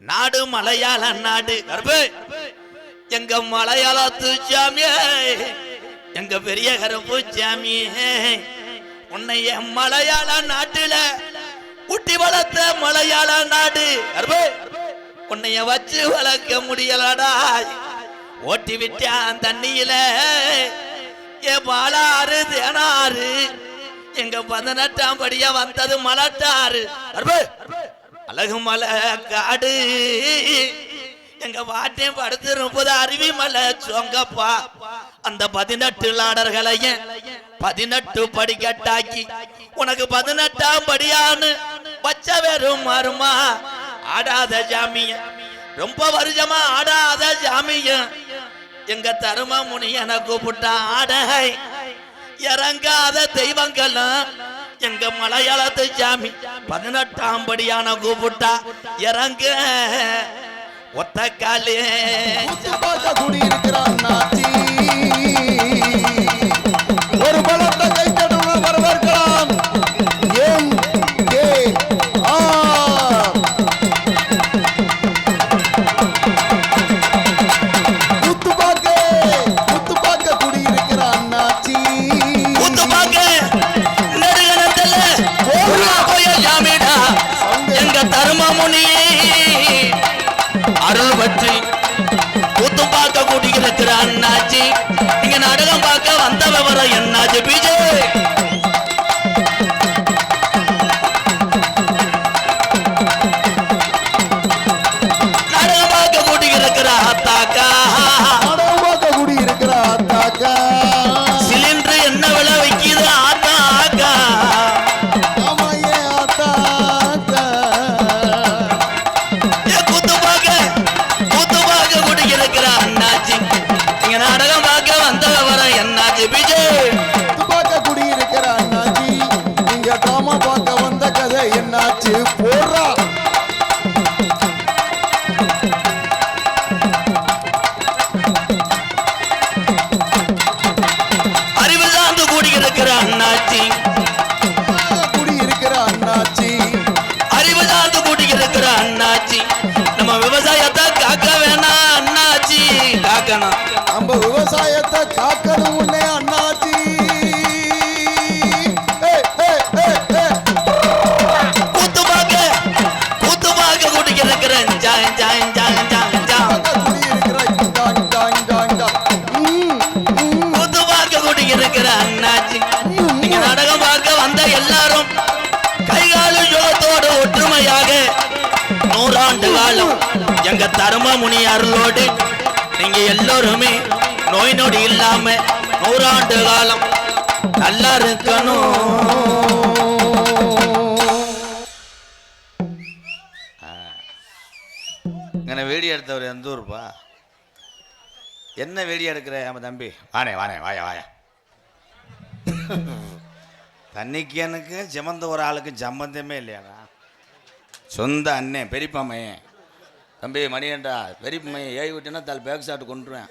நாடு மலையாள நாடு எங்க மலையாளத்து சாமியே எங்க பெரிய கருப்பு சாமியே உன்னைய மலையாள நாட்டுல ஊட்டி வளர்த்த மலையாள நாடு உன்னைய வச்சு வளர்க்க முடியலடா ஓட்டி விட்டான் தண்ணியில ஏ பாலாறு தேனாறு எங்க 18ஆம் படியா வந்தது மலட்டாறு அழகு மலை காடு எங்க வாட்டையும் படுத்து 30 அருவி மலை சொங்கப்பா அந்த 18 லாடர்களையும் 18 படிக்கட்டாக்கி உனக்கு 18ஆம் படியான்னு பச்ச வெறும் மருமா ஆடாத ஜாமிய ரொம்ப வருஷமா ஆடாத ஜாமிய எங்க தரும முனியனை கூப்பிட்டா ஆடகை இறங்காத தெய்வங்களும் எங்க மலையாளத்து சாமி 18ஆம் படியான கூப்பிட்டா இறங்க ஒத்த காலே குடியிருக்கிறான் ஒரு பலத்தை கைத்தடுவ வரவேற்கலாம் அருள் பற்றி கூத்து பார்க்க கூட்டியிருக்கிற அண்ணாச்சி நீங்க நாடகம் பார்க்க வந்த விவரம் என்னாச்சு பிஜே நாடகம் பார்க்க கூட்டியிருக்கிற அத்தாக்கா சிலிண்டர் என்ன விலை வைக்கிது ஆத்தாக்கா என்னாச்சு போடுறா அறிவு சார்ந்து கூடியிருக்கிற அண்ணாச்சி அறிவு சார்ந்து கூடியிருக்கிற அண்ணாச்சி நம்ம விவசாயத்தை காக்க வேணாம் அண்ணாச்சி காக்கணும் நம்ம விவசாயத்தை காக்கணும் உடனே அண்ணாச்சி நாடகம் பார்க்க வந்த எல்லாரும் கைகாலு யோகத்தோடு ஒற்றுமையாக 100 ஆண்டு காலம் எங்க தரும முனி அருளோடு நீங்க எல்லோருமே நோய் நொடி இல்லாம 100 ஆண்டு காலம் நல்லா இருக்கணும். வேடி எடுத்தவர் எந்த ஊருப்பா என்ன வேடி எடுக்கிற நம்ம தம்பி வானே வானே வாயா வாயா தண்ணிக்கு எனக்கு ஜமந்த ஒரு ஆளுக்கு சம்பந்தமே இல்லையாடா சொந்த அண்ணன் பெரியப்பா மையன் தம்பி மணியண்டா பெரியப்பா மையன் ஏறி விட்டேன்னா தலை பேக் ஷாட் கொண்டுருவேன்.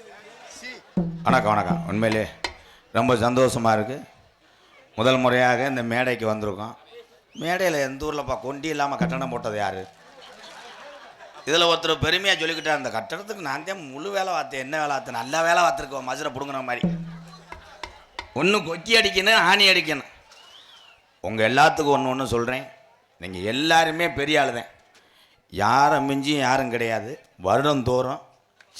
வணக்கம் வணக்கம் உண்மையிலே ரொம்ப சந்தோஷமாக இருக்குது. முதல் முறையாக இந்த மேடைக்கு வந்திருக்கோம். மேடையில் எந்த ஊர்லப்பா கொண்டி இல்லாமல் கட்டணம் போட்டது யார்? இதில் ஒருத்தர் பெருமையாக சொல்லிக்கிட்டா அந்த கட்டடத்துக்கு நான் தான் முழு வேலை பார்த்தேன். என்ன வேலை பார்த்தேன்? நல்ல வேலை பார்த்துருக்கோம். மதுரை பிடுங்கின மாதிரி ஒன்று கொக்கி அடிக்கணும் ஆணி அடிக்கணும். உங்கள் எல்லாத்துக்கும் ஒன்று சொல்கிறேன். நீங்கள் எல்லாருமே பெரிய ஆள் தான். யாரை மிஞ்சியும் யாரும் கிடையாது. வருடந்தோறும்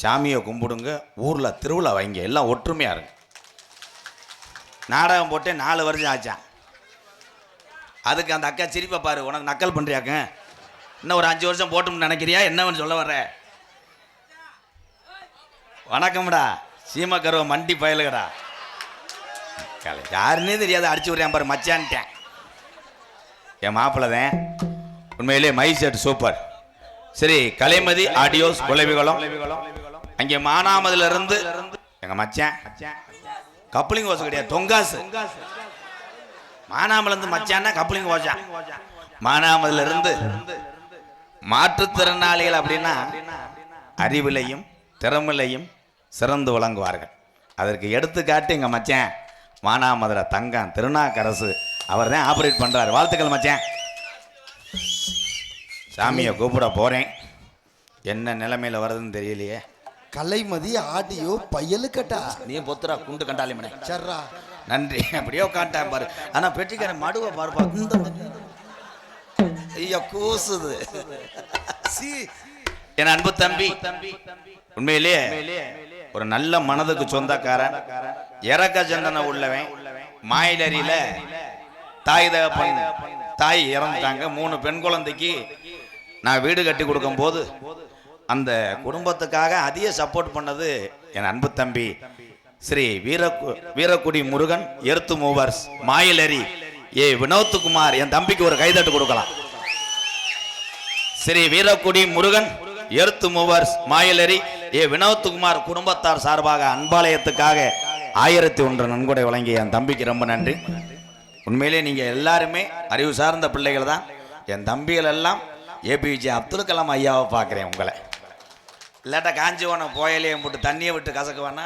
சாமியை கும்பிடுங்க. ஊரில் திருவிழா வைங்க. எல்லாம் ஒற்றுமையாக இருங்க. நாடகம் போட்டே 4 வருஷம் ஆச்சான். அதுக்கு அந்த அக்கா சிரிப்பை பாரு. உனக்கு நக்கல் பண்ணுறியாக்க? இன்னும் ஒரு 5 வருஷம் போட்டோம்னு நினைக்கிறியா? என்னவன்னு சொல்ல வர்ற? வணக்கம்டா சீமக்கருவ மண்டி பயலுகடா. யாருன்னே தெரியாது அடிச்சு விட்றேன் பாரு மச்சான்ட்டேன். என் மாப்பிள்ளை தான். உண்மையிலே மை செட் சூப்பர். சரி கலைமதி ஆடியோஸ் குலவிகளும் அங்கே மானாமதுல இருந்து எங்க மச்சான் கப்ளிங் ஓசை கிடையாது தொங்காசு. மானாமதுல இருந்து மச்சான்னா கப்ளிங் ஓசான். மானாமதுல இருந்து மாற்றுத்திறனாளிகள் அப்படின்னா அறிவிலையும் திறமையிலையும் சிறந்து விளங்குவார்கள். அதற்கு எடுத்துக்காட்டு எங்க மச்சான் மானாமதுரை தங்கம் திருநாக்கரசு. அவர் தான் ஆப்ரேட் பண்றாரு. வாழ்த்துக்கள் மச்சான். சாமியை கூப்பிட போறேன். என்ன நிலைமையில வருதுன்னு தெரியலையே. கலைமதி ஆடியோ பயலுக்கட்டா நீ பொத்துரா குண்டு கண்டாலி மனே. சர்ரா நன்றி. அப்படியே உட்காந்துட்டேன் பாரு. ஆனா பெட்டிக்காரன் மடுவை பாருப்பா. ஐயா கூசுது. என் அன்பு தம்பி உண்மையிலேயே ஒரு நல்ல மனதுக்கு சொந்தக்காரன், இறக்க ஜண்டனை உள்ளவன். மாயிலரியில தாய் இறந்துட்டாங்க. 3 பெண் குழந்தைக்கு நான் வீடு கட்டி கொடுக்கும் போது அந்த குடும்பத்துக்காக அதிக சப்போர்ட் பண்ணது என் அன்பு தம்பி ஸ்ரீ வீரக்குடி முருகன் எர்த்து மூவர்ஸ் மாயிலரி வினோத்குமார். என் தம்பிக்கு ஒரு கைதட்டு கொடுக்கலாம். ஸ்ரீ வீரக்குடி முருகன் எர்த்து மூவர்ஸ் மாயிலரி வினோத்குமார் குடும்பத்தார் சார்பாக அன்பாலயத்துக்காக 1001 நன்கொடை வழங்கிய என் தம்பிக்கு ரொம்ப நன்றி. உண்மையிலே நீங்க எல்லாருமே அறிவு சார்ந்த பிள்ளைகள் தான். என் தம்பிகள் எல்லாம் ஏபிஜே அப்துல் கலாம் ஐயாவை பார்க்குறேன். உங்களை இல்லாட்டா காஞ்சிவனம் போயலையும் போட்டு தண்ணியை விட்டு கசக்குவானா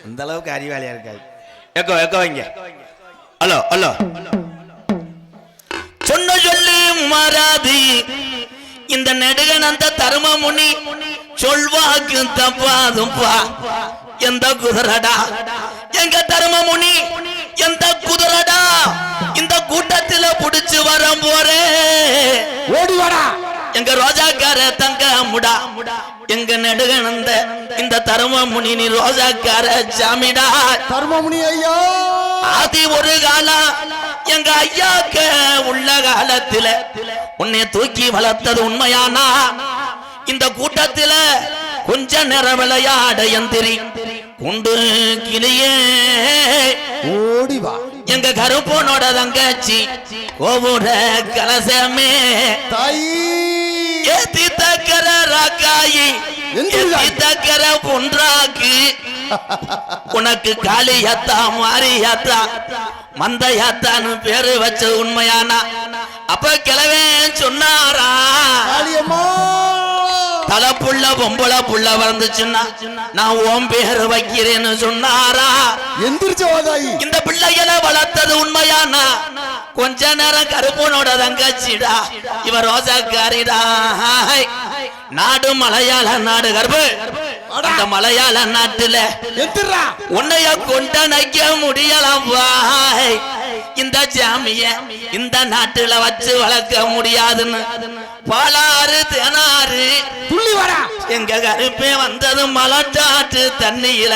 இந்த அளவுக்கு அறிவாளியா இருக்காது. எக்கோ வைங்க. ஹலோ சொன்ன சொல்லி மாறாது இந்த நெடுகன் அந்த தர்ம முனி சொல்வாக்கு தப்பாதுப்பா. எந்த குதிரடா எங்க தர்ம முனி, எந்த குதிரடா இந்த கூட்டத்தில் புடிச்சு வர போறே. ஓடி வாடா எங்க ரோஜாக்கார தங்க முடா. எங்க நெடுகணந்த இந்த தர்மமுனி நீ ரோஜாக்கார ஜாமிடா. தர்மமுனி ஐயா ஆதி ஒரு காலம் எங்க ஐயாக்க உள்ள காலத்துல உன்னை தூக்கி வளர்த்தது உண்மையானா? இந்த கூட்டத்துல கொஞ்ச நேரம் விளையாட எந்திரி குண்டு கிளியே ஓடி வா. எங்க கருப்பனோட தங்கச்சி கோபுர கலசமே தாயி ஏத்தி தக்கர ராக்காயி ஏத்தி தக்கர பொன்றாக்கு. உனக்கு காளியாத்தா மாரியாத்தா மந்தையாத்தான்னு பேரு வச்சது உண்மையானா? அப்ப கிழவே சொன்னாரா தலை புள்ள பொம்பளை புள்ள வந்துச்சுன்னா நான் ஓம் பேரு வைக்கிறேன்னு சொன்னாரா? இந்த பிள்ளைகளை வளர்த்தது உண்மையானா? கொஞ்ச நேரம் கருப்பனோட தங்கச்சிடா இவ ரோசாக்காரிடா. நாடு மலையாள நாடு கருப்பு. அந்த மலையாள நாட்டுல உன்னைய கொண்டனைக்க முடியலாம். இந்த ஜாமிய இந்த நாட்டுல வச்சு வளர்க்க முடியாதுன்னு பாலாறு தேனாறு துள்ளி வரா. எங்க கருப்பே வந்தது மலட்டாட்டு தண்ணியில.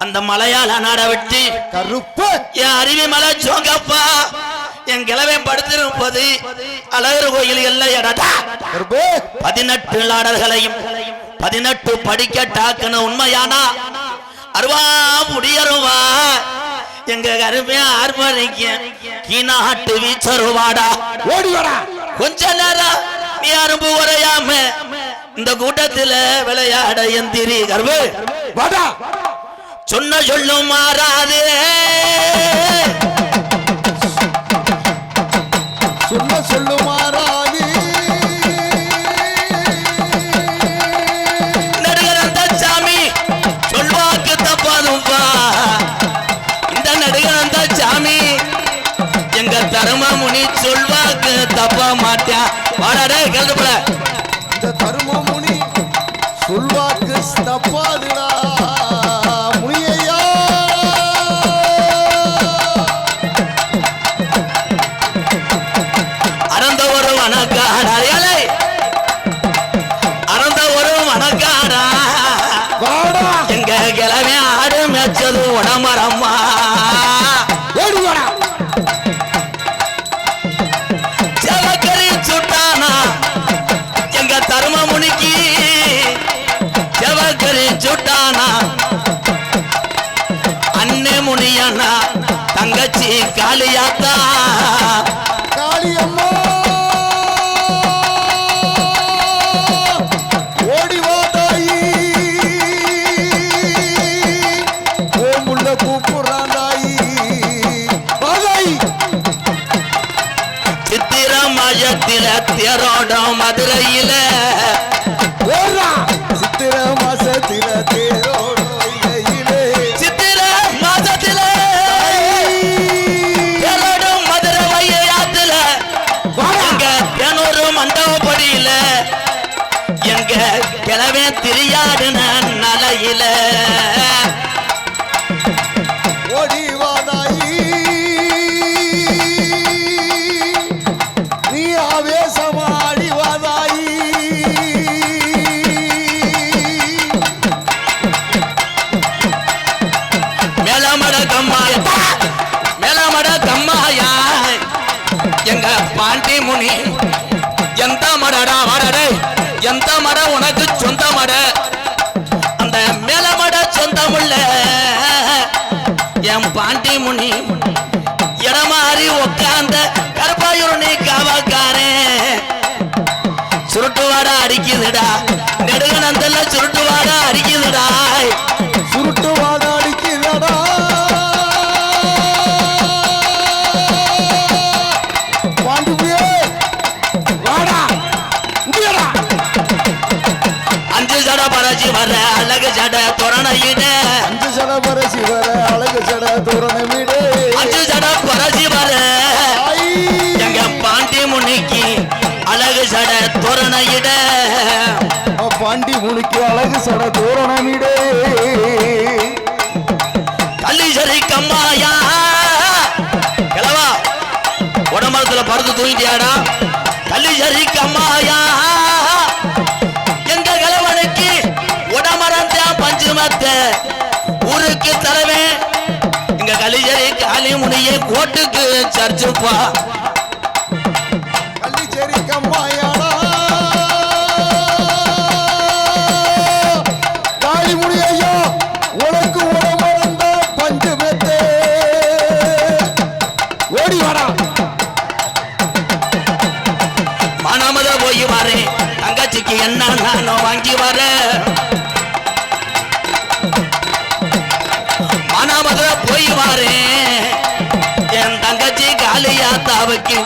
அந்த மலையாள நாட விட்டு கருப்பு என் அருவி மலை சோங்கப்பா என் கிழவை படுத்திருப்பது அழகர் கோயில் எல்லையடா. 18 லாடர்களையும் 18 படிக்கட்டாக்குன்னு உண்மையானா? அருவா முடியருவா எங்க கருப்பே ஆர்ப்பரிக்க கீநாட்டு வீச்சருவாடா. ஓடி வாடா. கொஞ்ச நேரம் நீ அரும்பு உரையாம இந்த கூட்டத்தில் விளையாட எந்திரி கருப்பு வாடா. சொன்ன சொல்லும் மாறாது சொல்லு மாறாது. நடுகரந்த சாமி சொல்வாக்கு தப்பாதுப்பா. இந்த நடுகரந்த சாமி எங்க தர்மமுனி சொல்வாக்கு தப்ப மாட்டா. வாடாடே கல்லுப்பல. இந்த தர்மமுனி சொல்வாக்கு தப்பாதுடா முனியையா. அறந்த ஒரு வணக்காடா அறந்த ஒரு வணக்காடா. எங்க கிழமை ஆடு மேய்ச்சது உடமரம்மா. செவக்கறி சுட்டானா எங்க தர்மமுனிக்கு செவக்கறி சுட்டானா. அண்ணே முனியண்ணா தங்கச்சி காளியாத்தா காளியம்மா ஓடி வா தாயி. ஓமுள்ள கூப்புறான் தாயி. வாதாயி சித்திர மாயத்தில தேரோடம் மதுரையில சித்திர மாசத்தில தேரோடம் சித்திர மாசத்தில தேரோடம் மதுரை வையாத்துல தேனூர் மண்டபப்படியில விளையாடுன நலையில ஓடிவாதாயி நீ ஆவேசமாடிவாதாயி மேலமட கம்மாயா எங்க பாண்டி முனி எந்த மடடா மடடே எந்த மட உனக்கு சொந்த மட அந்த மேலமட சொந்தமுள்ள என் பாண்டி முனி இடமாறி உட்கார்ந்த கருப்பாயூரணி காவக்காரே சுருட்டு வாடா அடிக்குதுடா நெடுகணந்தல்ல சுருட்டு வாடா அடிக்குதுடா சுருட்டு வாடா அடிக்குதடா பாண்டுபியே வாடா முடியடா அஞ்சு சட பரசி வர அழகு சட தோரணையிட அஞ்சு சட பரசி வர அழகு சட தோரணை வீடு அஞ்சு சட பரசி வர எங்க பாண்டி முனிக்கு அழகு சட தோரணையிட பாண்டி முனிக்கு அழகு சட தோரணை வீடு கல்லீசரி கம்மாயா கிளவா உடம்புல படுத்து தூங்கிட்டியாடா கல்லீசரி கம்மாயா எங்க கிழவனுக்கு உடமரந்தான் பஞ்சுமத்த ஊருக்கு தலைவன் எங்க கல்லீசரி காளி முனியை கோட்டுக்கு சர்ச்சுப்பா கள்ளிச்சேரி கம்மாயாடா காளி முனி ஐயா உனக்கு உடமறந்த பஞ்சு மெத்தே ஓடி வாடா மனமத போய் வரேன் தங்கச்சிக்கு என்ன நானும் வாங்கி வரேன் மனமத போய் வரேன் என் தங்கச்சி காளியாத்தாவுக்கு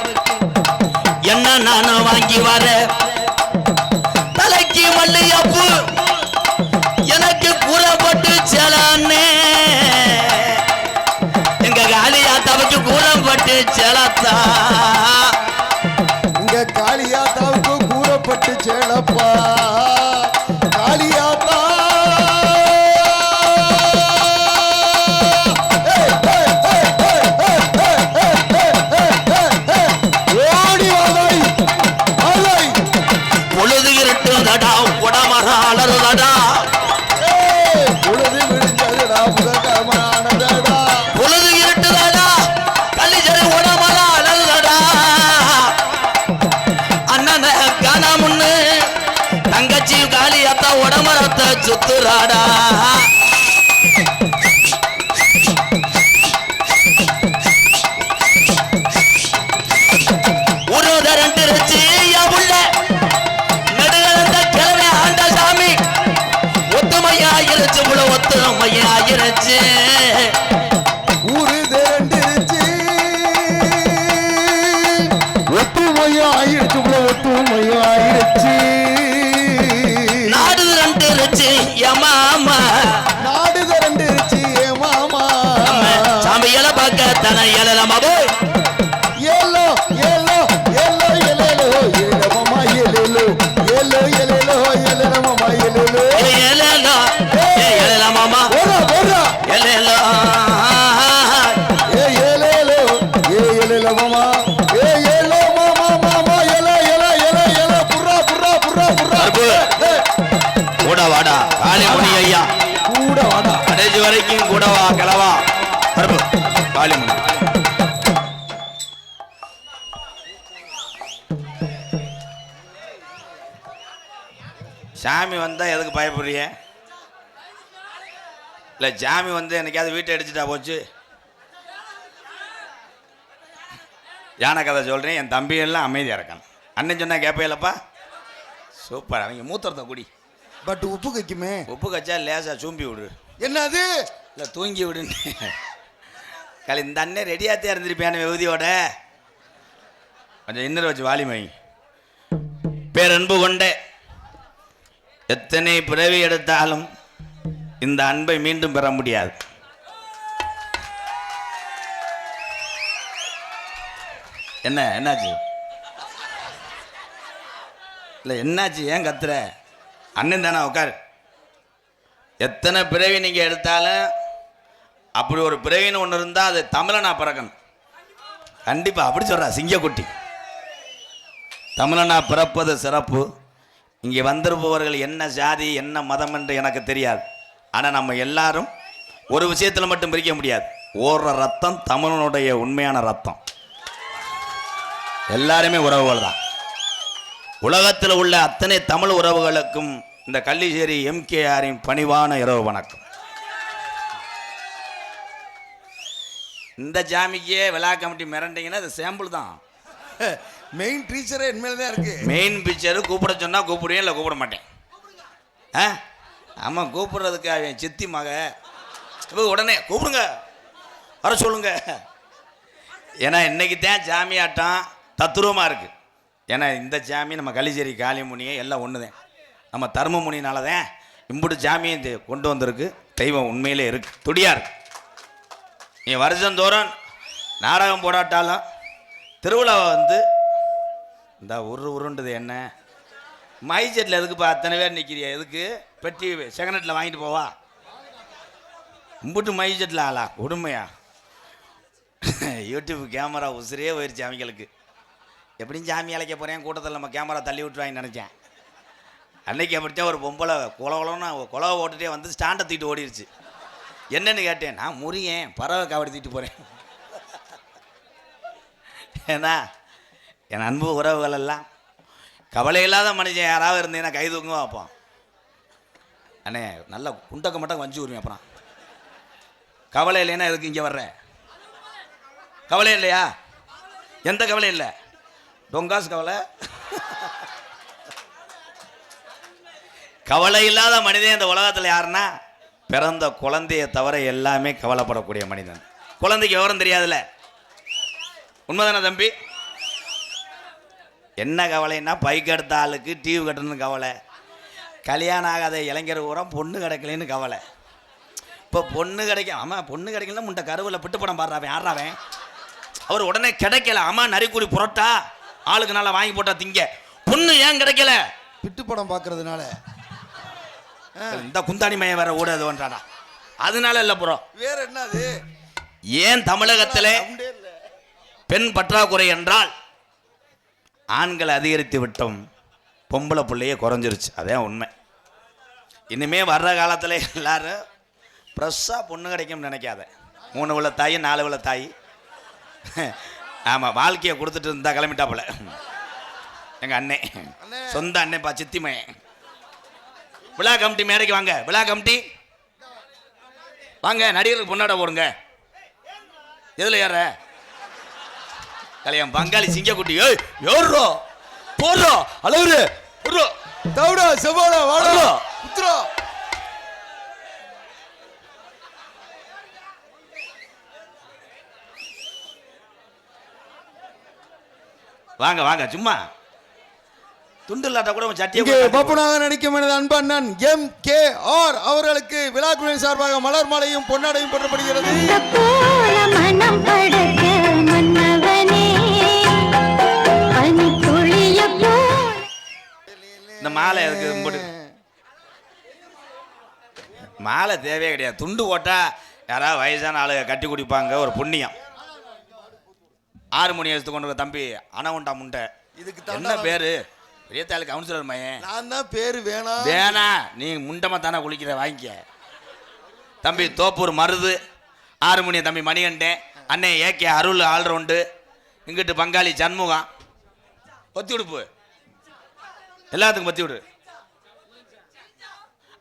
என்ன நானும் வாங்கி வரேன் தலைக்கு மல்லியப்பு எனக்கு கூறப்பட்டு செலானே எங்க காளியாத்தாவுக்கு கூறப்பட்டு செலத்தா இங்க காளியாத்தாவுக்கு கூறப்பட்டு சேலப்பா காளியாத்தா ஓடி வாதாய் வாதாய் பொழுது இருட்டுதடா உடமரம் அலறுதடா உழுது விழுந்ததுடா புதகமானதடா பொழுது இருட்டுதடா கள்ளிச்சரி உடமரம் அலறுதடா அண்ணன காணாமுன்னு தங்கச்சி காளியாத்தா உடமரத்தை சுத்துறாடா ஒரு தரண்டிருச்சு என் புள்ள நெடுகளந்த கிழமை ஆண்ட சாமி ஒத்துமையாயிருச்சு புள்ள ஒத்துமையாயிருச்சு ஊரு திரண்டிருச்சு ஒத்துமையா ஆயிடுச்சு ஒத்துமையா ஆயிடுச்சு நாடு ரெண்டிருச்சு எமாமா நாடு திரண்டிருச்சு ஏ மாமா சாமியில பார்க்க தன எழலமா போய் ஏலோ ஏலோ ஏலோ ஏலேலோ ஏல மாமா ஏலேலோ ஏலோ ஏலேலோ ஏல மாமா ஏலேலோ எழலா எழலமாமா ஓரா ஓரா எழலா ஏ ஏலேலோ ஏ ஏலேலோ மாமா ஏ ஏலோ மாமா மாமா ஏல ஏல ஏல ஏல புர்ரா புர்ரா புர்ரா புர்ரா அற்பு. கூட வாடா காளி முனி ஐயா கூட வாடா கடைசி வரைக்கும் கூட வா கிளவா அற்பு. காளி முனி சாமி வந்தால் எதுக்கு பயப்படுறிய? இல்லை சாமி வந்து என்னைக்காவது வீட்டை அடிச்சுட்டா போச்சு. யானை கதை சொல்கிறேன். என் தம்பியெல்லாம் அமைதியாக இருக்கான். அண்ணன் சொன்னா கேட்பையிலப்பா. சூப்பர். அவங்க மூத்திரத்தை குடி. பட் உப்பு கைக்குமே. உப்பு கச்சா லேசாக சூம்பி விடு. என்னது? இல்லை தூங்கி விடுன்னு. கலை இந்த அண்ணன் ரெடியாகத்தே இருந்திருப்பியான விபூதியோட. கொஞ்சம் இன்னர் வச்சு வாலிமை. பேரன்பு கொண்டே எத்தனை பிறவி எடுத்தாலும் இந்த அன்பை மீண்டும் பெற முடியாது. என்னாச்சு? இல்லை என்னாச்சு? ஏன் கத்துற? அண்ணன் தானே உட்கார். எத்தனை பிறவி நீங்கள் எடுத்தாலும் அப்படி ஒரு பிறவின்னு ஒன்று இருந்தால் அது தமிழனா பிறக்கணும். கண்டிப்பாக அப்படி சொல்கிறா சிங்கக்குட்டி. தமிழனா பிறப்பது சிறப்பு. இங்கே வந்திருப்பவர்கள் என்ன ஜாதி என்ன மதம் என்று எனக்கு தெரியாது. ஆனால் நம்ம எல்லாரும் ஒரு விஷயத்தில் மட்டும் பிரிக்க முடியாது. ஓடுற ரத்தம் தமிழனுடைய உண்மையான ரத்தம். எல்லாருமே உறவுகள் தான். உலகத்தில் உள்ள அத்தனை தமிழ் உறவுகளுக்கும் இந்த கள்ளிச்சேரி எம்கேஆரின் பணிவான இரவு வணக்கம். இந்த ஜாமிக்கே விழா கமிட்டி மிரண்டிங்கன்னா அது சாம்பிள் தான். மெயின் டீச்சரே என்மேல தான் இருக்கு. மெயின் பிக்சரு கூப்பிட சொன்னால் கூப்பிடுவேன், இல்லை கூப்பிட மாட்டேன். ஆமாம், கூப்பிடுறதுக்கு அவன் சித்தி மக உடனே கூப்பிடுங்க வர சொல்லுங்க. ஏன்னா இன்னைக்கு தான் ஜாமி ஆட்டம் தத்துருவமாக இருக்குது. ஏன்னா இந்த ஜாமி நம்ம கள்ளிச்சேரி காளிமுனியை எல்லாம் ஒன்று தான். நம்ம தர்மமுனினால தான் இம்புட்டு ஜாமியை கொண்டு வந்திருக்கு. தெய்வம் உண்மையிலே இருக்குது, துடியாக இருக்கு. நீ வருஷந்தோறும் நாடகம் போடாட்டாலும் திருவிழாவை வந்து இந்த உருண்டுது என்ன மைஜெட்டில் எதுக்குப்பா அத்தனை பேர் நிற்கிறியா? எதுக்கு பெட்டி செகனட்டில் வாங்கிட்டு போவா? இம்புட்டு மைஜெட்டில் ஆளா கொடுமையா? யூடியூப் கேமரா உசுரே போயிடுச்சு அவங்களுக்கு. எப்படியும் ஜாமி அழைக்க போகிறேன், கூட்டத்தில் நம்ம கேமரா தள்ளி விட்டுருவாங்கன்னு நினச்சேன். அன்னைக்கு அப்படித்தான் ஒரு பொம்பளை குலகுலன்னு குலவை ஓட்டுகிட்டே வந்து ஸ்டாண்டை தூக்கிட்டு ஓடிடுச்சு. என்னன்னு கேட்டேன். நான் முறியேன், பறவை காவடி தூக்கிட்டு போகிறேன். ஏன்னா என் அன்பு உறவுகள் எல்லாம் கவலை இல்லாத மனுஷன் யாராவது இருந்தீங்கன்னா கை தூங்க வைப்போம். அண்ணே நல்லா குண்டக்க மட்டும் வஞ்சி விடுவேன். அப்புறம் கவலை இல்லைன்னா எதுக்கு இங்கே வர்ற? கவலை இல்லையா? எந்த கவலை இல்லை? டொங்காசு கவலை. கவலை இல்லாத மனிதன் இந்த உலகத்தில் யாருன்னா பிறந்த குழந்தையை தவிர எல்லாமே கவலைப்படக்கூடிய மனிதன். குழந்தைக்கு விவரம் தெரியாதுல்ல, உண்மைதானே தம்பி? என்ன கவலைன்னா பைக் எடுத்த ஆளுக்கு டிவி கட்டணும்னு கவலை, கல்யாணம் ஆகாத இளைஞர் ஊரம் பொண்ணு கிடைக்கலன்னு கவலை. இப்போ பொண்ணு கிடைக்க, ஆமாம் பொண்ணு கிடைக்கலன்னா முண்டை கருவில் பிட்டு படம் பாடுறாவன் யாராவன் அவர் உடனே கிடைக்கல. ஆமாம் நரிக்குடி புரோட்டா ஆளுக்கு நல்லா வாங்கி போட்டா திங்க. பொண்ணு ஏன் கிடைக்கல? பிட்டு படம் பார்க்கறதுனால. இந்த குந்தாணி மையம் வேற ஓடாதுன்றாடா, அதனால இல்லை ப்ரோ. வேற என்னது? ஏன் தமிழகத்தில் பெண் பற்றாக்குறை என்றால் ஆண்கள் அதிகரித்து விட்டோம், பொம்பளை பிள்ளையே குறைஞ்சிருச்சு. அதான் உண்மை. இனிமே வர்ற காலத்தில் எல்லாரும் ஃப்ரெஷ்ஷாக பொண்ணு கிடைக்கும்னு நினைக்காத. 3 விழ தாய் 4 விழ தாய். ஆமாம், வாழ்க்கையை கொடுத்துட்டு இருந்தா கிளம்பிட்டாப்புல எங்கள் அண்ணே, சொந்த அண்ணன் பா சித்திமையன். விழா கமிட்டி மேடைக்கு வாங்க. விழா கமிட்டி வாங்க, நடிகருக்கு பொண்ணாட போடுங்க. எதில் ஏற கல்யாணம் பங்காளி சிங்கக்குட்டி. ஏய் யோர்ரோ போடுறோ அளவுரு போடுறோ தவுடா செவ்வாடா வாடா உத்ரா. வாங்க வாங்க, சும்மா துண்டு இல்லாட்டா கூட சட்டியை பப்புனாக நடிக்கும் எனது அன்பு அண்ணன் MKR அவர்களுக்கு விழாக்குழுவின் சார்பாக மலர் மாலையும் பொன்னாடையும் போற்றப்படுகிறது. இந்த மாலை எதுக்கு? மாலை தேவையே கிடையாது. துண்டு போட்டா யாராவது வயசான ஆளு கட்டி குடிப்பாங்க, ஒரு புண்ணியம். 6 மணி எடுத்து கொண்டு தம்பி அனவுண்டா முண்டை. இதுக்கு என்ன பேரு? பெரியத்தாளு கவுன்சிலர் மையன். நான் தான் பேரு வேணாம் வேணா, நீ முண்டமா தானே குளிக்கிற, வாங்கிக்க தம்பி. தோப்பூர் மருது 6 மணி தம்பி மணிகண்டேன் அண்ணே AK அருள் ஆல்ரவுண்டு. இங்கிட்டு பங்காளி சண்முகம். ஒத்தி விடுப்பு எல்லாத்துக்கும் பற்றி விடு.